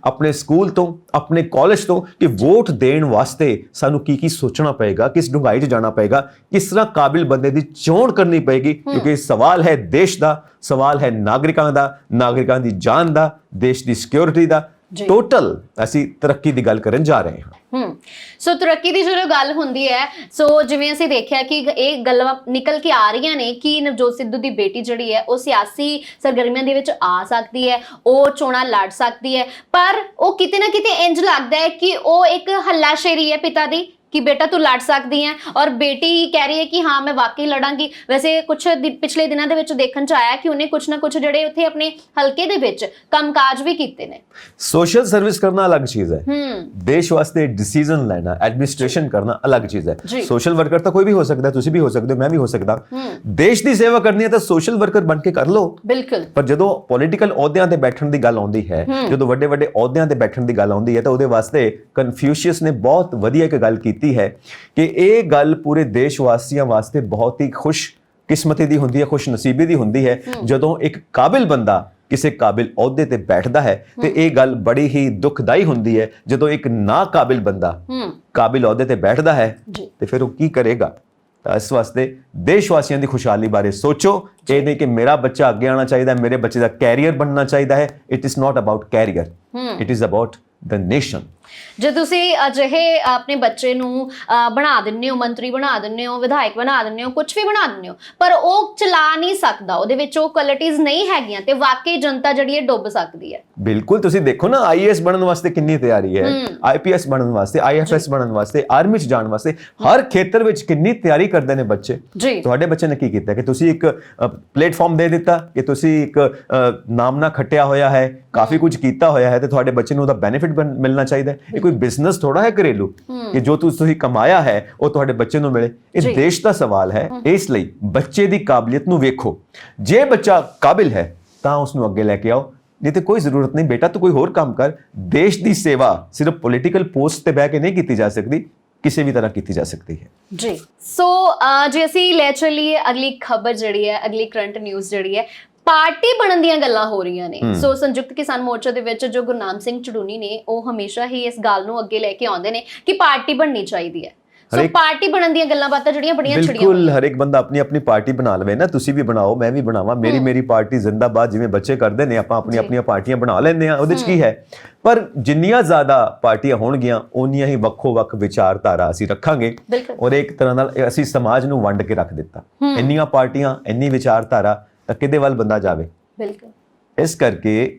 ਆਪਣੇ ਸਕੂਲ ਤੋਂ, ਆਪਣੇ ਕਾਲਜ ਤੋਂ, ਕਿ ਵੋਟ ਦੇਣ ਵਾਸਤੇ ਸਾਨੂੰ ਕੀ ਕੀ ਸੋਚਣਾ ਪਏਗਾ, ਕਿਸ ਡੂੰਘਾਈ 'ਚ ਜਾਣਾ ਪਏਗਾ, ਕਿਸ ਤਰ੍ਹਾਂ ਕਾਬਿਲ ਬੰਦੇ ਦੀ ਚੋਣ ਕਰਨੀ ਪਏਗੀ, ਕਿਉਂਕਿ ਸਵਾਲ ਹੈ ਦੇਸ਼ ਦਾ, ਸਵਾਲ ਹੈ ਨਾਗਰਿਕਾਂ ਦਾ, ਨਾਗਰਿਕਾਂ ਦੀ ਜਾਨ ਦਾ, ਦੇਸ਼ ਦੀ ਸਿਕਿਉਰਿਟੀ ਦਾ। ਟੋਟਲ ਅਸੀਂ ਤਰੱਕੀ ਦੀ ਗੱਲ ਕਰਨ ਜਾ ਰਹੇ ਹਾਂ। ਸੋ ਤਰੱਕੀ ਦੀ ਜਦੋਂ ਗੱਲ ਹੁੰਦੀ ਹੈ, ਸੋ ਜਿਵੇਂ ਅਸੀਂ ਦੇਖਿਆ ਕਿ ਇਹ ਗੱਲਾਂ ਨਿਕਲ ਕੇ ਆ ਰਹੀਆਂ ਨੇ ਕਿ ਨਵਜੋਤ ਸਿੱਧੂ ਦੀ ਬੇਟੀ ਜਿਹੜੀ ਹੈ ਉਹ ਸਿਆਸੀ ਸਰਗਰਮੀਆਂ ਦੇ ਵਿੱਚ ਆ ਸਕਦੀ ਹੈ, ਉਹ ਚੋਣਾਂ ਲੜ ਸਕਦੀ ਹੈ, ਪਰ ਉਹ ਕਿਤੇ ਨਾ ਕਿਤੇ ਇੰਜ ਲੱਗਦਾ ਹੈ ਕਿ ਉਹ ਇੱਕ ਹੱਲਾਸ਼ੇਰੀ ਹੈ ਪਿਤਾ ਦੀ ਕਿ ਬੇਟਾ ਤੂੰ ਲੜ ਸਕਦੀ ਹੈ, ਔਰ ਬੇਟੀ ਕਹਿ ਰਹੀ ਹੈ ਕਿ ਹਾਂ ਮੈਂ ਵਾਕਈ ਲੜਾਂਗੀ। ਵੈਸੇ ਕੁਝ ਪਿਛਲੇ ਦਿਨਾਂ ਦੇ ਵਿੱਚ ਦੇਖਣ 'ਚ ਆਇਆ ਕਿ ਉਹਨੇ ਕੁਝ ਨਾ ਕੁਝ ਜਿਹੜੇ ਉੱਥੇ ਆਪਣੇ ਹਲਕੇ ਦੇ ਵਿੱਚ ਕੰਮਕਾਜ ਵੀ ਕੀਤੇ ਨੇ। ਸੋਸ਼ਲ ਸਰਵਿਸ ਕਰਨਾ ਅਲੱਗ ਚੀਜ਼ ਹੈ, ਦੇਸ਼ ਵਾਸਤੇ ਡਿਸੀਜਨ ਲੈਣਾ, ਐਡਮਿਨਿਸਟ੍ਰੇਸ਼ਨ ਕਰਨਾ ਅਲੱਗ ਚੀਜ਼ ਹੈ। ਸੋਸ਼ਲ ਵਰਕਰ ਤਾਂ ਕੋਈ ਵੀ ਹੋ ਸਕਦਾ, ਤੁਸੀਂ ਵੀ ਹੋ ਸਕਦੇ ਹੋ, ਮੈਂ ਵੀ ਹੋ ਸਕਦਾ। ਦੇਸ਼ ਦੀ ਸੇਵਾ ਕਰਨੀ ਹੈ ਤਾਂ ਸੋਸ਼ਲ ਵਰਕਰ ਬਣ ਕੇ ਕਰ ਲਓ। ਬਿਲਕੁਲ। ਪਰ ਜਦੋਂ ਪੋਲੀਟੀਕਲ ਅਹੁਦਿਆਂ ਤੇ ਬੈਠਣ ਦੀ ਗੱਲ ਆਉਂਦੀ ਹੈ, ਜਦੋਂ ਵੱਡੇ ਵੱਡੇ ਅਹੁਦਿਆਂ ਤੇ ਬੈਠਣ ਦੀ ਗੱਲ ਆਉਂਦੀ ਹੈ, ਤਾਂ ਉਹਦੇ ਵਾਸਤੇ ਕਨਫਿਊਸ਼ੀਅਸ ਨੇ ਬਹੁਤ ਵਧੀਆ ਇੱਕ ਗੱਲ ਕੀਤੀ ਹੈ ਕਿ ਇਹ ਗੱਲ ਪੂਰੇ ਦੇਸ਼ ਵਾਸੀਆਂ ਵਾਸਤੇ ਬਹੁਤ ਹੀ ਖੁਸ਼ਕਿਸਮਤੀ ਦੀ ਹੁੰਦੀ ਹੈ, ਖੁਸ਼ ਨਸੀਬੀ ਦੀ ਹੁੰਦੀ ਹੈ। ਜਦੋਂ ਇੱਕ ਕਾਬਿਲ ਬੰਦਾ ਕਿਸੇ ਕਾਬਿਲ ਅਹੁਦੇ ਤੇ ਬੈਠਦਾ ਹੈ ਤੇ ਇਹ ਗੱਲ ਬੜੀ ਹੀ ਦੁਖਦਾਈ ਹੁੰਦੀ ਹੈ ਜਦੋਂ ਇੱਕ ਨਾਕਾਬਿਲ ਬੰਦਾ ਕਾਬਿਲ ਅਹੁਦੇ ਤੇ ਬੈਠਦਾ ਹੈ ਤੇ ਫਿਰ ਉਹ ਕੀ ਕਰੇਗਾ। ਤਾਂ ਇਸ ਵਾਸਤੇ ਦੇਸ਼ ਵਾਸੀਆਂ ਦੀ ਖੁਸ਼ਹਾਲੀ ਬਾਰੇ ਸੋਚੋ। ਇਹ ਨਹੀਂ ਕਿ ਮੇਰਾ ਬੱਚਾ ਅੱਗੇ ਆਉਣਾ ਚਾਹੀਦਾ, ਮੇਰੇ ਬੱਚੇ ਦਾ ਕੈਰੀਅਰ ਬਣਨਾ ਚਾਹੀਦਾ ਹੈ। It is not about career, it is about the nation। ਜੇ ਤੁਸੀਂ ਅਜਿਹੇ ਆਪਣੇ ਬੱਚੇ ਨੂੰ ਬਣਾ ਦਿੰਦੇ ਹੋ, ਮੰਤਰੀ ਬਣਾ ਦਿੰਦੇ ਹੋ, ਵਿਧਾਇਕ ਬਣਾ ਦਿੰਦੇ ਹੋ, ਕੁਝ ਵੀ ਬਣਾ ਦਿੰਦੇ ਹੋ, ਪਰ ਉਹ ਚਲਾ ਨਹੀਂ ਸਕਦਾ, ਉਹਦੇ ਵਿੱਚ ਉਹ ਕੁਆਲਿਟੀਆਂ ਨਹੀਂ ਹੈਗੀਆਂ, ਤੇ ਵਾਕਈ ਜਨਤਾ ਜਿਹੜੀ ਹੈ ਡੁੱਬ ਸਕਦੀ ਹੈ। ਬਿਲਕੁਲ, ਤੁਸੀਂ ਦੇਖੋ ਨਾ ਆਈਏਐਸ ਬਣਨ ਵਾਸਤੇ ਕਿੰਨੀ ਤਿਆਰੀ ਹੈ, ਆਈਪੀਐਸ ਬਣਨ ਵਾਸਤੇ, ਆਈਐਫਐਸ ਬਣਨ ਵਾਸਤੇ, ਆਰਮੀ 'ਚ ਜਾਣ ਵਾਸਤੇ, ਹਰ ਖੇਤਰ ਵਿੱਚ ਕਿੰਨੀ ਤਿਆਰੀ ਕਰਦੇ ਨੇ ਬੱਚੇ। ਤੁਹਾਡੇ ਬੱਚੇ ਨੇ ਕੀ ਕੀਤਾ ਕਿ ਤੁਸੀਂ ਇੱਕ ਪਲੇਟਫਾਰਮ ਦੇ ਦਿੱਤਾ, ਕਿ ਤੁਸੀਂ ਇੱਕ ਨਾਮਨਾ ਖੱਟਿਆ ਹੋਇਆ ਹੈ, ਕਾਫੀ ਕੁਝ ਕੀਤਾ ਹੋਇਆ ਹੈ, ਤੇ ਤੁਹਾਡੇ ਬੱਚੇ ਨੂੰ ਉਹਦਾ ਬੈਨੀਫਿਟ ਮਿਲਣਾ ਚਾਹੀਦਾ ਹੈ। ਇਹ ਕੋਈ ਬਿਜ਼ਨਸ ਥੋੜਾ ਹੈ ਘਰੇਲੂ ਕਿ ਜੋ ਤੁਸੀਂ ਕਮਾਇਆ ਹੈ ਉਹ ਤੁਹਾਡੇ ਬੱਚੇ ਨੂੰ ਮਿਲੇ। ਇਹ ਦੇਸ਼ ਦਾ ਸਵਾਲ ਹੈ। ਇਸ ਲਈ ਬੱਚੇ ਦੀ ਕਾਬਲੀਅਤ ਨੂੰ ਵੇਖੋ, ਜੇ ਬੱਚਾ ਕਾਬਿਲ ਹੈ ਤਾਂ ਉਸ ਨੂੰ ਅੱਗੇ ਲੈ ਕੇ ਆਓ, ਨਹੀਂ ਤੇ ਕੋਈ ਜ਼ਰੂਰਤ ਨਹੀਂ, ਬੇਟਾ ਤੂੰ ਕੋਈ ਹੋਰ ਕੰਮ ਕਰ। ਦੇਸ਼ ਦੀ ਸੇਵਾ ਸਿਰਫ ਪੋਲੀਟੀਕਲ ਪੋਸਟ ਤੇ ਬਹਿ ਕੇ ਨਹੀਂ ਕੀਤੀ ਜਾ ਸਕਦੀ, ਕਿਸੇ ਵੀ ਤਰ੍ਹਾਂ ਕੀਤੀ ਜਾ ਸਕਦੀ ਹੈ ਜੀ। ਸੋ ਜੇ ਅਸੀਂ ਲੈ ਚੱਲੀਏ ਅਗਲੀ ਖਬਰ ਜਿਹੜੀ ਹੈ, ਅਗਲੀ ਕਰੰਟ ਨਿਊਜ਼ ਜਿਹੜੀ ਹੈ, ਪਾਰਟੀ ਬਣਨ ਦੀਆਂ ਗੱਲਾਂ ਹੋ ਰਹੀਆਂ ਨੇ। ਸੋ ਸੰਯੁਕਤ ਕਿਸਾਨ ਮੋਰਚਾ ਦੇ ਵਿੱਚ ਜੋ ਗੁਰਨਾਮ ਸਿੰਘ ਚੜੂਨੀ ਨੇ, ਉਹ ਹਮੇਸ਼ਾ ਹੀ ਇਸ ਗੱਲ ਨੂੰ ਅੱਗੇ ਲੈ ਕੇ ਆਉਂਦੇ ਨੇ ਕਿ ਪਾਰਟੀ ਬਣਨੀ ਚਾਹੀਦੀ ਹੈ। ਸੋ ਪਾਰਟੀ ਬਣਨ ਦੀਆਂ ਗੱਲਾਂ ਬਾਤਾਂ ਜਿਹੜੀਆਂ ਬੜੀਆਂ ਛੜੀਆਂ ਬਿਲਕੁਲ, ਹਰ ਇੱਕ ਬੰਦਾ ਆਪਣੀ ਆਪਣੀ ਪਾਰਟੀ ਬਣਾ ਲਵੇ ਨਾ, ਤੁਸੀਂ ਵੀ ਬਣਾਓ, ਮੈਂ ਵੀ ਬਣਾਵਾਂ, ਮੇਰੀ ਪਾਰਟੀ ਜ਼ਿੰਦਾਬਾਦ, ਜਿਵੇਂ ਬੱਚੇ ਕਰਦੇ ਨੇ, ਆਪਾਂ ਆਪਣੀਆਂ ਪਾਰਟੀਆਂ ਬਣਾ ਲੈਂਦੇ ਆ, ਉਹਦੇ 'ਚ ਕੀ ਹੈ। ਪਰ ਜਿੰਨੀਆਂ ਜ਼ਿਆਦਾ ਪਾਰਟੀਆਂ ਹੋਣਗੀਆਂ ਓਨੀਆਂ ਹੀ ਵੱਖੋ-ਵੱਖ ਵਿਚਾਰਧਾਰਾ ਅਸੀਂ ਰੱਖਾਂਗੇ, ਔਰ ਇੱਕ ਤਰ੍ਹਾਂ ਨਾਲ ਅਸੀਂ ਸਮਾਜ ਨੂੰ ਵੰਡ ਕੇ ਰੱਖ ਦਿੱਤਾ। ਇੰਨੀਆਂ ਪਾਰਟੀਆਂ, ਇੰਨੀ ਵਿਚਾਰਧਾਰਾ, ਤਾਂ ਕਿਹਦੇ ਵੱਲ ਬੰਦਾ ਜਾਵੇ। ਬਿਲਕੁਲ, ਇਸ ਕਰਕੇ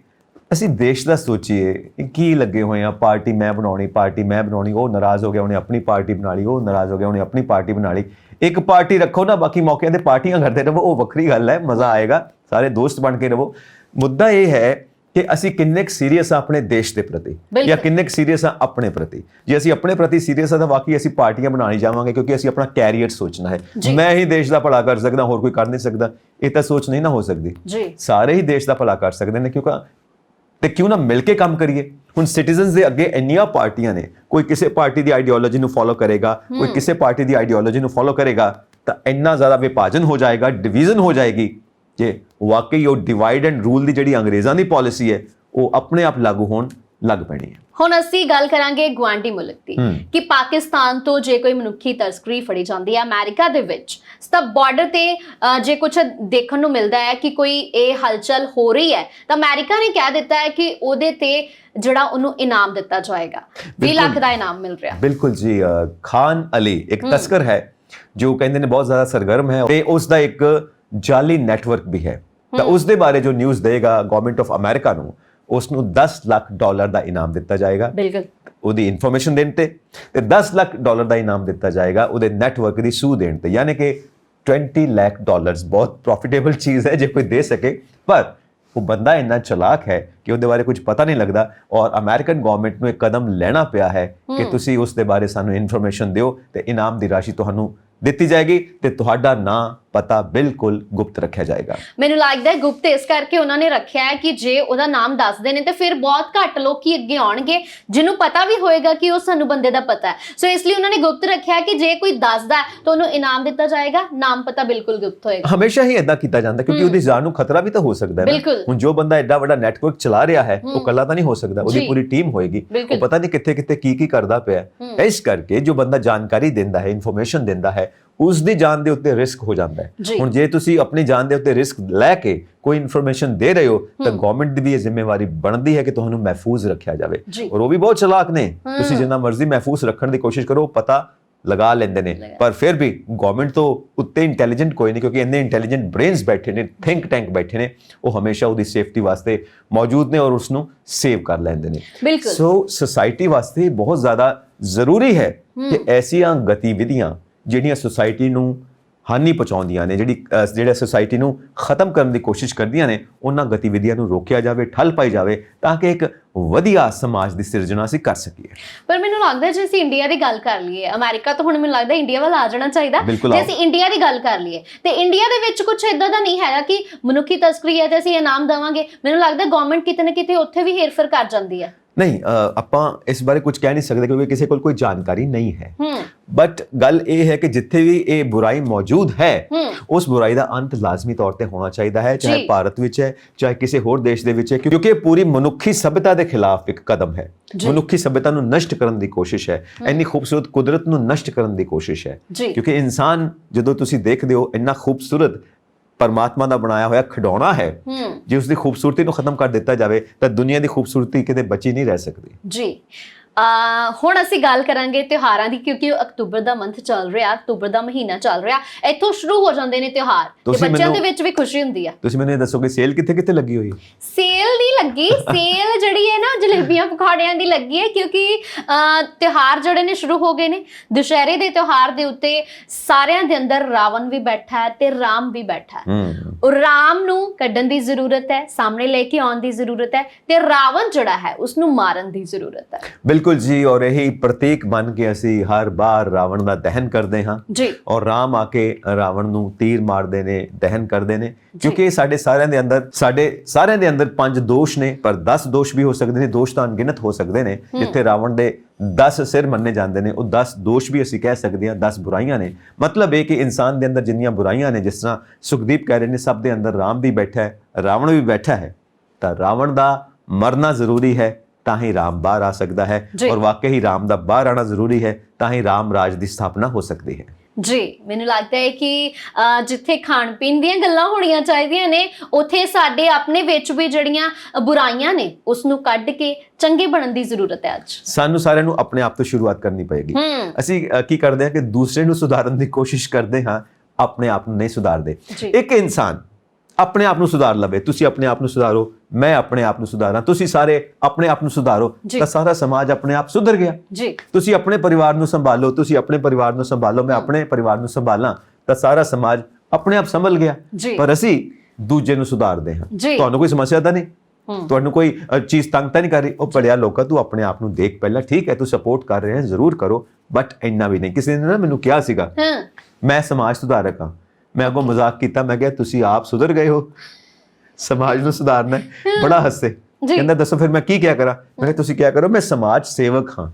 ਅਸੀਂ ਦੇਸ਼ ਦਾ ਸੋਚੀਏ, ਕੀ ਲੱਗੇ ਹੋਏ ਆ ਪਾਰਟੀ ਮੈਂ ਬਣਾਉਣੀ, ਉਹ ਨਾਰਾਜ਼ ਹੋ ਗਿਆ ਉਹਨੇ ਆਪਣੀ ਪਾਰਟੀ ਬਣਾ ਲਈ, ਉਹ ਨਾਰਾਜ਼ ਹੋ ਗਿਆ ਉਹਨੇ ਆਪਣੀ ਪਾਰਟੀ ਬਣਾ ਲਈ। ਇੱਕ ਪਾਰਟੀ ਰੱਖੋ ਨਾ, ਬਾਕੀ ਮੌਕਿਆਂ ਤੇ ਪਾਰਟੀਆਂ ਕਰਦੇ ਰਹੋ, ਉਹ ਵੱਖਰੀ ਗੱਲ ਹੈ, ਮਜ਼ਾ ਆਏਗਾ, ਸਾਰੇ ਦੋਸਤ ਬਣ ਕੇ ਰਹੋ। ਮੁੱਦਾ ਇਹ ਹੈ ਕਿ ਅਸੀਂ ਕਿੰਨੇ ਕੁ ਸੀਰੀਅਸ ਆ ਆਪਣੇ ਦੇਸ਼ ਦੇ ਪ੍ਰਤੀ, ਜਾਂ ਕਿੰਨੇ ਕੁ ਸੀਰੀਅਸ ਆ ਆਪਣੇ ਪ੍ਰਤੀ। ਜੇ ਅਸੀਂ ਆਪਣੇ ਪ੍ਰਤੀ ਸੀਰੀਅਸ ਆ ਤਾਂ ਵਾਕਈ ਅਸੀਂ ਪਾਰਟੀਆਂ ਬਣਾਉਣੀ ਜਾਵਾਂਗੇ, ਕਿਉਂਕਿ ਅਸੀਂ ਆਪਣਾ ਕੈਰੀਅਰ ਸੋਚਣਾ ਹੈ। ਮੈਂ ਹੀ ਦੇਸ਼ ਦਾ ਭਲਾ ਕਰ ਸਕਦਾ, ਹੋਰ ਕੋਈ ਕਰ ਨਹੀਂ ਸਕਦਾ, ਇਹ ਤਾਂ ਸੋਚ ਨਹੀਂ ਨਾ ਹੋ ਸਕਦੀ। ਸਾਰੇ ਹੀ ਦੇਸ਼ ਦਾ ਭਲਾ ਕਰ ਸਕਦੇ ਨੇ, ਤੇ ਕਿਉਂ ਨਾ ਮਿਲ ਕੇ ਕੰਮ ਕਰੀਏ। ਹੁਣ ਸਿਟੀਜ਼ਨਸ ਦੇ ਅੱਗੇ ਇੰਨੀਆਂ ਪਾਰਟੀਆਂ ਨੇ, ਕੋਈ ਕਿਸੇ ਪਾਰਟੀ ਦੀ ਆਈਡੀਓਲੋਜੀ ਨੂੰ ਫੋਲੋ ਕਰੇਗਾ, ਕੋਈ ਕਿਸੇ ਪਾਰਟੀ ਦੀ ਆਈਡੀਓਲੋਜੀ ਨੂੰ ਫੋਲੋ ਕਰੇਗਾ, ਤਾਂ ਇੰਨਾ ਜ਼ਿਆਦਾ ਵਿਭਾਜਨ ਹੋ ਜਾਏਗਾ, ਡਿਵੀਜ਼ਨ ਹੋ ਜਾਏਗੀ, ਜੇ ਵਾਕਈ ਉਹ ਡਿਵਾਈਡ ਐਂਡ ਰੂਲ ਦੀ ਜਿਹੜੀ ਅੰਗਰੇਜ਼ਾਂ ਦੀ ਪਾਲਿਸੀ ਹੈ ਉਹ ਆਪਣੇ ਆਪ ਲਾਗੂ ਹੋਣ ਲੱਗ ਪੈਣੀ ਹੈ। ਹੁਣ ਅਸੀਂ ਗੱਲ ਕਰਾਂਗੇ ਗੁਆਂਢੀ ਮੁਲਕ ਦੀ, ਕਿ ਪਾਕਿਸਤਾਨ ਤੋਂ ਜੇ ਕੋਈ ਮਨੁੱਖੀ ਤਸਕਰੀ ਫੜੀ ਜਾਂਦੀ ਹੈ ਅਮਰੀਕਾ ਦੇ ਵਿੱਚ, ਤਾਂ ਬਾਰਡਰ ਤੇ ਜੇ ਕੁਝ ਦੇਖਣ ਨੂੰ ਮਿਲਦਾ ਹੈ ਕਿ ਕੋਈ ਇਹ ਹਲਚਲ ਹੋ ਰਹੀ ਹੈ, ਤਾਂ ਅਮਰੀਕਾ ਨੇ ਕਹਿ ਦਿੱਤਾ ਹੈ ਕਿ ਉਹਦੇ ਤੇ ਜਿਹੜਾ ਉਹਨੂੰ ਇਨਾਮ ਦਿੱਤਾ ਜਾਏਗਾ, 20 ਲੱਖ ਦਾ ਇਨਾਮ ਮਿਲ ਰਿਹਾ। ਬਿਲਕੁਲ ਜੀ, ਖਾਨ ਅਲੀ ਇੱਕ ਤਸਕਰ ਹੈ ਜੋ ਕਹਿੰਦੇ ਨੇ ਬਹੁਤ ਜ਼ਿਆਦਾ ਸਰਗਰਮ ਹੈ, ਤੇ ਉਸ ਦਾ ਇੱਕ ਜਾਲੀ ਨੈਟਵਰਕ ਵੀ ਹੈ। ਤਾਂ ਉਸ ਦੇ ਬਾਰੇ ਜੋ ਨਿਊਜ਼ ਦੇਗਾ ਗਵਰਨਮੈਂਟ ਆਫ ਅਮਰੀਕਾ ਨੂੰ, ਉਸ ਨੂੰ $10 ਲੱਖ ਦਾ ਇਨਾਮ ਦਿੱਤਾ ਜਾਏਗਾ। ਬਿਲਕੁਲ, ਉਹਦੀ ਇਨਫੋਰਮੇਸ਼ਨ ਦੇਣ ਤੇ $10 ਲੱਖ ਦਾ ਇਨਾਮ ਦਿੱਤਾ ਜਾਏਗਾ ਉਹਦੇ ਨੈਟਵਰਕ ਦੀ ਸੂਹ ਦੇਣ ਤੇ, ਯਾਨੀ ਕਿ $20 ਲੱਖ। ਬਹੁਤ ਪ੍ਰੋਫਿਟੇਬਲ ਚੀਜ਼ ਹੈ ਜੇ ਕੋਈ ਦੇ ਸਕੇ, ਪਰ ਉਹ ਬੰਦਾ ਇੰਨਾ ਚਲਾਕ ਹੈ ਕਿ ਉਹਦੇ ਬਾਰੇ ਕੁਝ ਪਤਾ ਨਹੀਂ ਲੱਗਦਾ, ਔਰ ਅਮਰੀਕਨ ਗਵਰਨਮੈਂਟ ਨੂੰ ਇੱਕ ਕਦਮ ਲੈਣਾ ਪਿਆ ਹੈ ਕਿ ਤੁਸੀਂ ਉਸ ਦੇ ਬਾਰੇ ਸਾਨੂੰ ਇਨਫੋਰਮੇਸ਼ਨ ਦਿਓ ਤੇ ਇਨਾਮ ਦੀ ਰਾਸ਼ੀ ਤੁਹਾਨੂੰ ਦਿੱਤੀ ਜਾਏਗੀ, ਤੇ ਤੁਹਾਡਾ ਨਾਂ ਪਤਾ ਬਿਲਕੁਲ ਗੁਪਤ ਰੱਖਿਆ ਜਾਏਗਾ। ਮੈਨੂੰ ਲੱਗਦਾ ਹੈ ਗੁਪਤ ਇਸ ਕਰਕੇ ਉਹਨਾਂ ਨੇ ਰੱਖਿਆ ਹੈ ਕਿ ਜੇ ਉਹਦਾ ਨਾਮ ਦੱਸਦੇ ਨੇ ਤੇ ਫਿਰ ਬਹੁਤ ਘੱਟ ਲੋਕ ਹੀ ਅੱਗੇ ਆਉਣਗੇ ਜਿਹਨੂੰ ਪਤਾ ਵੀ ਹੋਏਗਾ ਕਿ ਉਹ ਸਾਨੂੰ ਬੰਦੇ ਦਾ ਪਤਾ ਹੈ। ਸੋ ਇਸ ਲਈ ਉਹਨਾਂ ਨੇ ਗੁਪਤ ਰੱਖਿਆ ਕਿ ਜੇ ਕੋਈ ਦੱਸਦਾ ਤਾਂ ਉਹਨੂੰ ਇਨਾਮ ਦਿੱਤਾ ਜਾਏਗਾ, ਨਾਮ ਪਤਾ ਬਿਲਕੁਲ ਗੁਪਤ ਹੋਏਗਾ। ਹਮੇਸ਼ਾ ਹੀ ਇਦਾਂ ਕੀਤਾ ਜਾਂਦਾ ਕਿਉਂਕਿ ਉਹਦੀ ਜਾਨ ਨੂੰ ਖਤਰਾ ਵੀ ਤਾਂ ਹੋ ਸਕਦਾ ਹੈ ਨਾ। ਹੁਣ ਜੋ ਬੰਦਾ ਐਡਾ ਵੱਡਾ ਨੈਟਵਰਕ ਚਲਾ ਰਿਹਾ ਹੈ ਉਹ ਇਕੱਲਾ ਤਾਂ ਨਹੀਂ ਹੋ ਸਕਦਾ, ਉਹਦੀ ਪੂਰੀ ਟੀਮ ਹੋਏਗੀ, ਉਹ ਪਤਾ ਨਹੀਂ ਕਿੱਥੇ ਕਿੱਥੇ ਕੀ ਕਰਦਾ ਪਿਆ। ਇਸ ਕਰਕੇ ਜੋ ਬੰਦਾ ਜਾਣਕਾਰੀ ਦਿੰਦਾ ਹੈ, ਇਨਫੋਰਮੇਸ਼ਨ ਦਿੰਦਾ ਹੈ, ਉਸ ਦੀ ਜਾਨ ਦੇ ਉੱਤੇ ਰਿਸਕ ਹੋ ਜਾਂਦਾ ਹੈ। ਹੁਣ ਜੇ ਤੁਸੀਂ ਆਪਣੀ ਜਾਨ ਦੇ ਉੱਤੇ ਰਿਸਕ ਲੈ ਕੇ ਕੋਈ ਇਨਫੋਰਮੇਸ਼ਨ ਦੇ ਰਹੇ ਹੋ ਤਾਂ ਗਵਰਨਮੈਂਟ ਦੀ ਵੀ ਇਹ ਜ਼ਿੰਮੇਵਾਰੀ ਬਣਦੀ ਹੈ ਕਿ ਤੁਹਾਨੂੰ ਮਹਿਫੂਜ਼ ਰੱਖਿਆ ਜਾਵੇ, ਔਰ ਉਹ ਵੀ ਬਹੁਤ ਚਲਾਕ ਨੇ। ਤੁਸੀਂ ਜਿੰਨਾ ਮਰਜ਼ੀ ਮਹਿਫੂਜ਼ ਰੱਖਣ ਦੀ ਕੋਸ਼ਿਸ਼ ਕਰੋ, ਪਤਾ ਲਗਾ ਲੈਂਦੇ ਨੇ, ਪਰ ਫਿਰ ਵੀ ਗਵਰਨਮੈਂਟ ਤੋਂ ਉੱਤੇ ਇੰਟੈਲੀਜੈਂਟ ਕੋਈ ਨਹੀਂ, ਕਿਉਂਕਿ ਇੰਨੇ ਇੰਟੈਲੀਜੈਂਟ ਬ੍ਰੇਨਸ ਬੈਠੇ ਨੇ, ਥਿੰਕ ਟੈਂਕ ਬੈਠੇ ਨੇ, ਉਹ ਹਮੇਸ਼ਾ ਉਹਦੀ ਸੇਫਟੀ ਵਾਸਤੇ ਮੌਜੂਦ ਨੇ ਔਰ ਉਸ ਨੂੰ ਸੇਵ ਕਰ ਲੈਂਦੇ ਨੇ। ਸੋ ਸੁਸਾਇਟੀ ਵਾਸਤੇ ਬਹੁਤ ਜ਼ਿਆਦਾ ਜ਼ਰੂਰੀ ਹੈ ਕਿ ਐਸੀਆਂ ਗਤੀਵਿਧੀਆਂ ਜਿਹੜੀਆਂ ਸੁਸਾਇਟੀ ਨੂੰ ਹਾਨੀ ਪਹੁੰਚਾਉਂਦੀਆਂ ਨੇ, ਜਿਹੜੇ ਸੁਸਾਇਟੀ ਨੂੰ ਖਤਮ ਕਰਨ ਦੀ ਕੋਸ਼ਿਸ਼ ਕਰਦੀਆਂ ਨੇ, ਉਹਨਾਂ ਗਤੀਵਿਧੀਆਂ ਨੂੰ ਰੋਕਿਆ ਜਾਵੇ, ਠੱਲ ਪਾਈ ਜਾਵੇ, ਤਾਂ ਕਿ ਇੱਕ ਵਧੀਆ ਸਮਾਜ ਦੀ ਸਿਰਜਣਾ ਅਸੀਂ ਕਰ ਸਕੀਏ। ਪਰ ਮੈਨੂੰ ਲੱਗਦਾ ਜੇ ਅਸੀਂ ਇੰਡੀਆ ਦੀ ਗੱਲ ਕਰ ਲਈਏ, ਅਮਰੀਕਾ ਤੋਂ ਹੁਣ ਮੈਨੂੰ ਲੱਗਦਾ ਇੰਡੀਆ ਵੱਲ ਆ ਜਾਣਾ ਚਾਹੀਦਾ। ਜੇ ਅਸੀਂ ਇੰਡੀਆ ਦੀ ਗੱਲ ਕਰ ਲਈਏ ਤੇ ਇੰਡੀਆ ਦੇ ਵਿੱਚ ਕੁਝ ਇਦਾਂ ਦਾ ਨਹੀਂ ਹੈਗਾ ਕਿ ਮਨੁੱਖੀ ਤਸਕਰੀ ਹੈ ਤੇ ਅਸੀਂ ਇਨਾਮ ਦੇਵਾਂਗੇ। ਮੈਨੂੰ ਲੱਗਦਾ ਗਵਰਨਮੈਂਟ ਕਿਤੇ ਨਾ ਕਿਤੇ ਉੱਥੇ ਵੀ ਹੇਰਫੇਰ ਕਰ ਜਾਂਦੀ ਹੈ। ਨਹੀਂ, ਆਪਾਂ ਇਸ ਬਾਰੇ ਕੁਝ ਕਹਿ ਨਹੀਂ ਸਕਦੇ ਕਿਉਂਕਿ ਕਿਸੇ ਕੋਲ ਕੋਈ ਜਾਣਕਾਰੀ ਨਹੀਂ ਹੈ, ਬਟ ਗੱਲ ਇਹ ਹੈ ਕਿ ਜਿੱਥੇ ਵੀ ਇਹ ਬੁਰਾਈ ਮੌਜੂਦ ਹੈ ਉਸ ਬੁਰਾਈ ਦਾ ਅੰਤ ਲਾਜ਼ਮੀ ਤੌਰ ਤੇ ਹੋਣਾ ਚਾਹੀਦਾ ਹੈ, ਚਾਹੇ ਭਾਰਤ ਵਿੱਚ ਹੈ ਚਾਹੇ ਕਿਸੇ ਹੋਰ ਦੇਸ਼ ਦੇ ਵਿੱਚ ਹੈ, ਕਿਉਂਕਿ ਇਹ ਪੂਰੀ ਮਨੁੱਖੀ ਸਭਿਅਤਾ ਦੇ ਖਿਲਾਫ ਇੱਕ ਕਦਮ ਹੈ। ਮਨੁੱਖੀ ਸਭਿਅਤਾ ਨੂੰ ਨਸ਼ਟ ਕਰਨ ਦੀ ਕੋਸ਼ਿਸ਼ ਹੈ, ਇੰਨੀ ਖੂਬਸੂਰਤ ਕੁਦਰਤ ਨੂੰ ਨਸ਼ਟ ਕਰਨ ਦੀ ਕੋਸ਼ਿਸ਼ ਹੈ, ਕਿਉਂਕਿ ਇਨਸਾਨ ਜਦੋਂ ਤੁਸੀਂ ਦੇਖਦੇ ਹੋ ਇੰਨਾ ਖੂਬਸੂਰਤ ਪਰਮਾਤਮਾ ਦਾ ਬਣਾਇਆ ਹੋਇਆ ਖਿਡੌਣਾ ਹੈ, ਜੇ ਉਸ ਦੀ ਖੂਬਸੂਰਤੀ ਨੂੰ ਖਤਮ ਕਰ ਦਿੱਤਾ ਜਾਵੇ ਤਾਂ ਦੁਨੀਆ ਦੀ ਖੂਬਸੂਰਤੀ ਕਿਤੇ ਬਚੀ ਨਹੀਂ ਰਹਿ ਸਕਦੀ। ਜੀ, ਹੁਣ ਅਸੀਂ ਗੱਲ ਕਰਾਂਗੇ ਤਿਉਹਾਰਾਂ ਦੀ, ਕਿਉਂਕਿ ਅਕਤੂਬਰ ਦਾ ਮੰਥ ਚੱਲ ਰਿਹਾ, ਅਕਤੂਬਰ ਦਾ ਮਹੀਨਾ ਚੱਲ ਰਿਹਾ, ਇੱਥੋਂ ਸ਼ੁਰੂ ਹੋ ਜਾਂਦੇ ਨੇ ਤਿਉਹਾਰ ਤੇ ਬੱਚਿਆਂ ਦੇ ਵਿੱਚ ਵੀ ਖੁਸ਼ੀ ਹੁੰਦੀ ਆ। ਤੁਸੀਂ ਮੈਨੂੰ ਇਹ ਦੱਸੋ ਕਿ ਸੇਲ ਕਿੱਥੇ ਲੱਗੀ ਹੋਈ ਹੈ? ਸੇਲ ਨਹੀਂ ਲੱਗੀ, ਸੇਲ ਜਿਹੜੀ ਹੈ ਨਾ ਜਲੇਬੀਆਂ ਪਕੌੜਿਆਂ ਦੀ ਲੱਗੀ ਹੈ, ਕਿਉਂਕਿ ਤਿਉਹਾਰ ਜਿਹੜੇ ਨੇ ਸ਼ੁਰੂ ਹੋ ਗਏ ਨੇ। ਦੁਸ਼ਹਿਰੇ ਦੇ ਤਿਉਹਾਰ ਦੇ ਉੱਤੇ ਸਾਰਿਆਂ ਦੇ ਅੰਦਰ ਰਾਵਣ ਵੀ ਬੈਠਾ ਹੈ ਤੇ ਰਾਮ ਵੀ ਬੈਠਾ ਹੈ। ਉਹ ਰਾਮ ਨੂੰ ਕੱਢਣ ਦੀ ਜ਼ਰੂਰਤ ਹੈ, ਸਾਹਮਣੇ ਲੈ ਕੇ ਆਉਣ ਦੀ ਜ਼ਰੂਰਤ ਹੈ, ਤੇ ਰਾਵਣ ਜਿਹੜਾ ਹੈ ਉਸ ਨੂੰ ਮਾਰਨ ਦੀ ਜ਼ਰੂਰਤ ਹੈ। ਬਿਲਕੁਲ ਜੀ, ਔਰ ਇਹੀ ਪ੍ਰਤੀਕ ਬਣ ਕੇ ਅਸੀਂ ਹਰ ਵਾਰ ਰਾਵਣ ਦਾ ਦਹਨ ਕਰਦੇ ਹਾਂ ਜੀ, ਔਰ ਰਾਮ ਆ ਕੇ ਰਾਵਣ ਨੂੰ ਤੀਰ ਮਾਰਦੇ ਨੇ, ਦਹਨ ਕਰਦੇ ਨੇ, ਕਿਉਂਕਿ ਸਾਡੇ ਸਾਰਿਆਂ ਦੇ ਅੰਦਰ 5 ਦੋਸ਼ ਨੇ, ਪਰ 10 ਦੋਸ਼ ਵੀ ਹੋ ਸਕਦੇ ਨੇ, ਦੋਸ਼ ਤਾਂ ਅਣਗਿਣਤ ਹੋ ਸਕਦੇ ਨੇ। ਜਿੱਥੇ ਰਾਵਣ ਦੇ 10 ਸਿਰ ਮੰਨੇ ਜਾਂਦੇ ਨੇ, ਉਹ 10 ਦੋਸ਼ ਵੀ ਅਸੀਂ ਕਹਿ ਸਕਦੇ ਹਾਂ 10 ਬੁਰਾਈਆਂ ਨੇ। ਮਤਲਬ ਇਹ ਕਿ ਇਨਸਾਨ ਦੇ ਅੰਦਰ ਜਿੰਨੀਆਂ ਬੁਰਾਈਆਂ ਨੇ, ਜਿਸ ਤਰ੍ਹਾਂ ਸੁਖਦੀਪ ਕਹਿ ਰਹੇ ਨੇ, ਸਭ ਦੇ ਅੰਦਰ ਰਾਮ ਵੀ ਬੈਠਾ ਹੈ, ਰਾਵਣ ਵੀ ਬੈਠਾ ਹੈ, ਤਾਂ ਰਾਵਣ ਦਾ ਮਰਨਾ ਜ਼ਰੂਰੀ ਹੈ ਤਾਂ ਹੀ ਰਾਮ ਬਾਹਰ ਆ ਸਕਦਾ ਹੈ, ਔਰ ਵਾਕਈ ਹੀ ਰਾਮ ਦਾ ਬਾਹਰ ਆਣਾ ਜ਼ਰੂਰੀ ਹੈ ਤਾਂ ਹੀ ਰਾਮ ਰਾਜ ਦੀ ਸਥਾਪਨਾ ਹੋ ਸਕਦੀ ਹੈ। ਜੀ, ਮੈਨੂੰ ਲੱਗਦਾ ਹੈ ਕਿ ਜਿੱਥੇ ਖਾਣ ਪੀਣ ਦੀਆਂ ਗੱਲਾਂ ਹੋਣੀਆਂ ਚਾਹੀਦੀਆਂ ਨੇ, ਉੱਥੇ ਸਾਡੇ ਆਪਣੇ ਵਿੱਚ ਵੀ ਜਿਹੜੀਆਂ ਬੁਰਾਈਆਂ ਨੇ ਉਸ ਨੂੰ ਕੱਢ ਕੇ ਚੰਗੇ ਬਣਨ ਦੀ ਜ਼ਰੂਰਤ ਹੈ। ਅੱਜ ਸਾਨੂੰ ਸਾਰਿਆਂ ਨੂੰ ਆਪਣੇ ਆਪ ਤੋਂ ਸ਼ੁਰੂਆਤ ਕਰਨੀ ਪਏਗੀ। ਅਸੀਂ ਕੀ ਕਰਦੇ ਹਾਂ ਕਿ ਦੂਸਰੇ ਨੂੰ ਸੁਧਾਰਨ ਦੀ ਕੋਸ਼ਿਸ਼ ਕਰਦੇ ਹਾਂ, ਆਪਣੇ ਆਪ ਨੂੰ ਨਹੀਂ ਸੁਧਾਰਦੇ। ਇੱਕ ਇਨਸਾਨ ਆਪਣੇ ਆਪ ਨੂੰ ਸੁਧਾਰ ਲਵੇ, ਤੁਸੀਂ ਆਪਣੇ ਆਪ ਨੂੰ ਸੁਧਾਰੋ, ਮੈਂ ਆਪਣੇ ਆਪ ਨੂੰ ਸੁਧਾਰਾਂ, ਤੁਸੀਂ ਸਾਰੇ ਆਪਣੇ ਆਪ ਨੂੰ ਸੁਧਾਰੋ, ਤਾਂ ਸਾਰਾ ਸਮਾਜ ਆਪਣੇ ਆਪ ਸੁਧਰ ਗਿਆ। ਤੁਸੀਂ ਆਪਣੇ ਪਰਿਵਾਰ ਨੂੰ ਸੰਭਾਲੋ, ਤੁਸੀਂ ਆਪਣੇ ਪਰਿਵਾਰ ਨੂੰ ਸੰਭਾਲੋ, ਮੈਂ ਆਪਣੇ ਪਰਿਵਾਰ ਨੂੰ ਸੰਭਾਲਾਂ, ਤਾਂ ਸਾਰਾ ਸਮਾਜ ਆਪਣੇ ਆਪ ਸੰਭਲ ਗਿਆ। ਪਰ ਅਸੀਂ ਦੂਜੇ ਨੂੰ ਸੁਧਾਰਦੇ ਹਾਂ। ਤੁਹਾਨੂੰ ਕੋਈ ਸਮੱਸਿਆ ਤਾਂ ਨਹੀਂ, ਤੁਹਾਨੂੰ ਕੋਈ ਚੀਜ਼ ਤੰਗ ਤਾਂ ਨਹੀਂ ਕਰ ਰਹੀ, ਉਹ ਪੜਿਆ ਲੋਕਾਂ, ਤੂੰ ਆਪਣੇ ਆਪ ਨੂੰ ਦੇਖ ਪਹਿਲਾਂ। ਠੀਕ ਹੈ, ਤੂੰ ਸਪੋਰਟ ਕਰ ਰਹੇ ਹੈ, ਜ਼ਰੂਰ ਕਰੋ, ਬਟ ਇੰਨਾ ਵੀ ਨਹੀਂ। ਕਿਸੇ ਨੇ ਨਾ ਮੈਨੂੰ ਕਿਹਾ ਸੀਗਾ ਮੈਂ ਸਮਾਜ ਸੁਧਾਰਕ ਹਾਂ, ਮੈਂ ਅੱਗੋਂ ਮਜ਼ਾਕ ਕੀਤਾ, ਮੈਂ ਕਿਹਾ ਤੁਸੀਂ ਆਪ ਸੁਧਰ ਗਏ ਹੋ, ਸਮਾਜ ਨੂੰ ਸੁਧਾਰਨਾ ਹੈ। ਬੜਾ ਹੱਸੇ, ਕਹਿੰਦਾ ਦੱਸੋ ਫਿਰ ਮੈਂ ਕੀ ਕਿਹਾ ਕਰਾਂ? ਮੈਂ ਕਿਹਾ ਤੁਸੀਂ ਕਿਹਾ ਕਰੋ ਮੈਂ ਸਮਾਜ ਸੇਵਕ ਹਾਂ।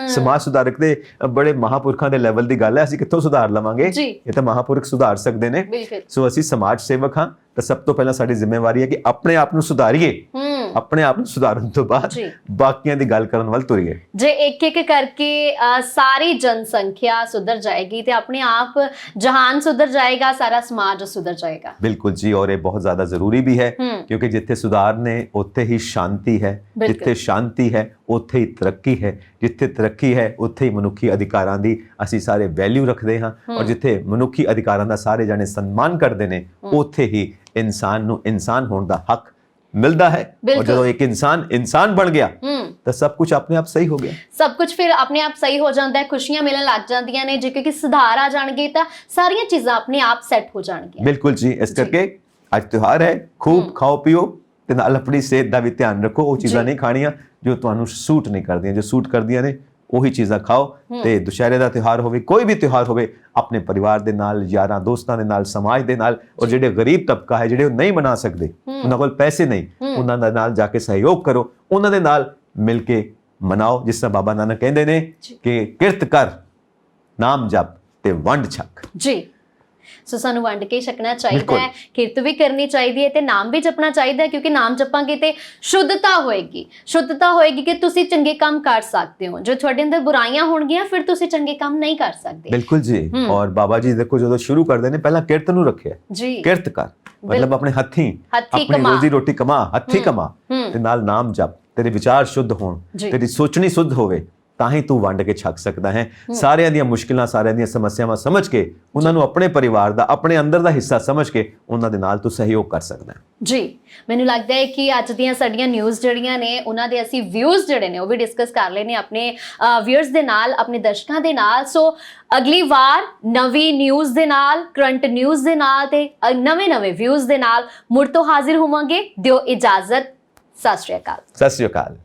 ਸਮਾਜ ਸੁਧਾਰਕ ਦੇ ਬੜੇ ਮਹਾਪੁਰਖਾਂ ਦੇ ਲੈਵਲ ਦੀ ਗੱਲ ਹੈ, ਅਸੀਂ ਕਿੱਥੋਂ ਸੁਧਾਰ ਲਵਾਂਗੇ? ਇਹ ਤਾਂ ਮਹਾਪੁਰਖ ਸੁਧਾਰ ਸਕਦੇ ਨੇ। ਸੋ ਅਸੀਂ ਸਮਾਜ ਸੇਵਕ ਹਾਂ, ਤਾਂ ਸਭ ਤੋਂ ਪਹਿਲਾਂ ਸਾਡੀ ਜ਼ਿੰਮੇਵਾਰੀ ਹੈ ਕਿ ਆਪਣੇ ਆਪ ਨੂੰ ਸੁਧਾਰੀਏ, ਆਪਣੇ ਆਪ ਨੂੰ ਸੁਧਾਰਨ ਤੋਂ ਬਾਅਦ ਬਾਕੀਆਂ ਦੀ ਗੱਲ ਕਰਨ ਵੱਲ ਤੁਰੀਏ। ਜੇ ਇੱਕ ਇੱਕ ਕਰਕੇ ਸਾਰੀ ਜਨਸੰਖਿਆ ਸੁਧਰ ਜਾਏਗੀ ਤੇ ਆਪਣੇ ਆਪ ਜਹਾਨ ਸੁਧਰ ਜਾਏਗਾ, ਸਾਰਾ ਸਮਾਜ ਸੁਧਰ ਜਾਏਗਾ। ਬਿਲਕੁਲ ਜੀ, ਔਰ ਇਹ ਬਹੁਤ ਜ਼ਿਆਦਾ ਜ਼ਰੂਰੀ ਵੀ ਹੈ, ਕਿਉਂਕਿ ਜਿੱਥੇ ਸੁਧਾਰ ਨੇ ਉੱਥੇ ਹੀ ਸ਼ਾਂਤੀ ਹੈ, ਜਿੱਥੇ ਸ਼ਾਂਤੀ ਹੈ ਉੱਥੇ ਹੀ ਤਰੱਕੀ ਹੈ, ਜਿੱਥੇ ਤਰੱਕੀ ਹੈ ਉੱਥੇ ਹੀ ਮਨੁੱਖੀ ਅਧਿਕਾਰਾਂ ਦੀ ਅਸੀਂ ਸਾਰੇ ਵੈਲਿਊ ਰੱਖਦੇ ਹਾਂ, ਔਰ ਜਿੱਥੇ ਮਨੁੱਖੀ ਅਧਿਕਾਰਾਂ ਦਾ ਸਾਰੇ ਜਾਣੇ ਸਨਮਾਨ ਕਰਦੇ ਨੇ, ਉੱਥੇ ਹੀ ਇਨਸਾਨ ਨੂੰ ਇਨਸਾਨ ਹੋਣ ਦਾ ਹੱਕ ਮਿਲਦਾ ਹੈ। ਔਰ ਜਦੋਂ ਇੱਕ ਇਨਸਾਨ ਬਣ ਗਿਆ ਤਾਂ ਸਭ ਕੁਝ ਆਪਣੇ ਆਪ ਸਹੀ ਹੋ ਗਿਆ, ਸਭ ਕੁਝ ਫਿਰ ਆਪਣੇ ਆਪ ਸਹੀ ਹੋ ਜਾਂਦਾ ਹੈ, ਖੁਸ਼ੀਆਂ ਮਿਲਣ ਲੱਗ ਜਾਂਦੀਆਂ ਨੇ। ਜੇ ਕਿਉਂਕਿ ਸੁਧਾਰ ਆ ਜਾਣਗੇ ਤਾਂ ਸਾਰੀਆਂ ਚੀਜ਼ਾਂ ਆਪਣੇ ਆਪ ਸੈੱਟ ਹੋ ਜਾਣਗੀਆਂ। ਬਿਲਕੁਲ ਜੀ, ਇਸ ਕਰਕੇ ਅੱਜ ਤਿਉਹਾਰ ਹੈ, ਖੂਬ ਖਾਓ ਪੀਓ ਤੇ ਨਾਲ ਆਪਣੀ ਸਿਹਤ ਦਾ ਵੀ ਧਿਆਨ ਰੱਖੋ। ਉਹ ਚੀਜ਼ਾਂ ਨਹੀਂ ਖਾਣੀਆਂ ਜੋ ਤੁਹਾਨੂੰ ਸੂਟ ਨਹੀਂ ਕਰਦੀਆਂ, ਜੋ ਸੂਟ ਕਰਦੀਆਂ ਨੇ ਉਹੀ ਚੀਜ਼ਾਂ ਖਾਓ। ਤੇ ਦੁਸ਼ਹਿਰੇ ਦਾ ਤਿਉਹਾਰ ਹੋਵੇ, ਕੋਈ ਵੀ ਤਿਉਹਾਰ ਹੋਵੇ, ਆਪਣੇ ਪਰਿਵਾਰ ਦੇ ਨਾਲ, ਯਾਰਾਂ ਦੋਸਤਾਂ ਦੇ ਨਾਲ, ਸਮਾਜ ਦੇ ਨਾਲ, ਔਰ ਜਿਹੜੇ ਗਰੀਬ ਤਬਕਾ ਹੈ, ਜਿਹੜੇ ਉਹ ਨਹੀਂ ਮਨਾ ਸਕਦੇ, ਉਹਨਾਂ ਕੋਲ ਪੈਸੇ ਨਹੀਂ, ਉਹਨਾਂ ਦੇ ਨਾਲ ਜਾ ਕੇ ਸਹਿਯੋਗ ਕਰੋ, ਉਹਨਾਂ ਦੇ ਨਾਲ ਮਿਲ ਕੇ ਮਨਾਓ। ਜਿਸ ਤਰ੍ਹਾਂ ਬਾਬਾ ਨਾਨਕ ਕਹਿੰਦੇ ਨੇ ਕਿ ਕਿਰਤ ਕਰ, ਨਾਮ ਜਪ ਤੇ ਵੰਡ ਛਕ। ਜੀ, ਸੋ ਸਾਨੂੰ ਵੰਡ ਕੇ ਛਕਣਾ ਚਾਹੀਦਾ ਹੈ, ਕਿਰਤ ਵੀ ਕਰਨੀ ਚਾਹੀਦੀ ਹੈ ਤੇ ਨਾਮ ਵੀ ਜਪਣਾ ਚਾਹੀਦਾ ਹੈ, ਕਿਉਂਕਿ ਨਾਮ ਜਪਾਂਗੇ ਤੇ ਸ਼ੁੱਧਤਾ ਹੋਏਗੀ ਕਿ ਤੁਸੀਂ ਚੰਗੇ ਕੰਮ ਕਰ ਸਕਦੇ ਹੋ। ਜੋ ਤੁਹਾਡੇ ਅੰਦਰ ਬੁਰਾਈਆਂ ਹੋਣਗੀਆਂ ਫਿਰ ਤੁਸੀਂ ਚੰਗੇ ਕੰਮ ਨਹੀਂ ਕਰ ਸਕਦੇ। ਬਿਲਕੁਲ ਜੀ, ਔਰ ਬਾਬਾ ਜੀ ਦੇਖੋ ਜਦੋਂ ਸ਼ੁਰੂ ਕਰਦੇ ਨੇ ਪਹਿਲਾਂ ਕਿਰਤ ਨੂੰ ਰੱਖਿਆ, ਕਿਰਤ ਕਰ ਮਤਲਬ ਆਪਣੇ ਹੱਥੀਂ ਆਪਣੀ ਰੋਜ਼ੀ ਰੋਟੀ ਕਮਾ, ਹੱਥੀਂ ਕਮਾ, ਤੇ ਨਾਲ ਨਾਮ ਜਪ, ਤੇਰੇ ਵਿਚਾਰ ਸ਼ੁੱਧ ਹੋਣ, ਤੇਰੀ ਸੋਚਣੀ ਸ਼ੁੱਧ ਹੋਵੇ, ਤਾਂ ਹੀ ਤੂੰ ਵੰਡ ਕੇ ਛਕ ਸਕਦਾ ਹੈ। ਸਾਰਿਆਂ ਦੀਆਂ ਮੁਸ਼ਕਿਲਾਂ, ਸਾਰਿਆਂ ਦੀਆਂ ਸਮੱਸਿਆਵਾਂ ਸਮਝ ਕੇ, ਉਹਨਾਂ ਨੂੰ ਆਪਣੇ ਪਰਿਵਾਰ ਦਾ, ਆਪਣੇ ਅੰਦਰ ਦਾ ਹਿੱਸਾ ਸਮਝ ਕੇ ਉਹਨਾਂ ਦੇ ਨਾਲ ਤੂੰ ਸਹਿਯੋਗ ਕਰ ਸਕਦਾ ਹੈ। ਜੀ, ਮੈਨੂੰ ਲੱਗਦਾ ਹੈ ਕਿ ਅੱਜ ਦੀਆਂ ਸਾਡੀਆਂ ਨਿਊਜ਼ ਜਿਹੜੀਆਂ ਨੇ ਉਹਨਾਂ ਦੇ ਅਸੀਂ ਵਿਊਜ਼ ਜਿਹੜੇ ਨੇ ਉਹ ਵੀ ਡਿਸਕਸ ਕਰ ਲਏ ਨੇ ਆਪਣੇ ਵਿਊਅਰਸ ਦੇ ਨਾਲ, ਆਪਣੇ ਦਰਸ਼ਕਾਂ ਦੇ ਨਾਲ। ਸੋ ਅਗਲੀ ਵਾਰ ਨਵੀਂ ਨਿਊਜ਼ ਦੇ ਨਾਲ, ਕਰੰਟ ਨਿਊਜ਼ ਦੇ ਨਾਲ ਤੇ ਨਵੇਂ ਵਿਊਜ਼ ਦੇ ਨਾਲ ਮੁੜ ਤੋਂ ਹਾਜ਼ਰ ਹੋਵਾਂਗੇ। ਦਿਓ ਇਜਾਜ਼ਤ। ਸਤਿ ਸ਼੍ਰੀ ਅਕਾਲ। ਸਤਿ ਸ਼੍ਰੀ ਅਕਾਲ।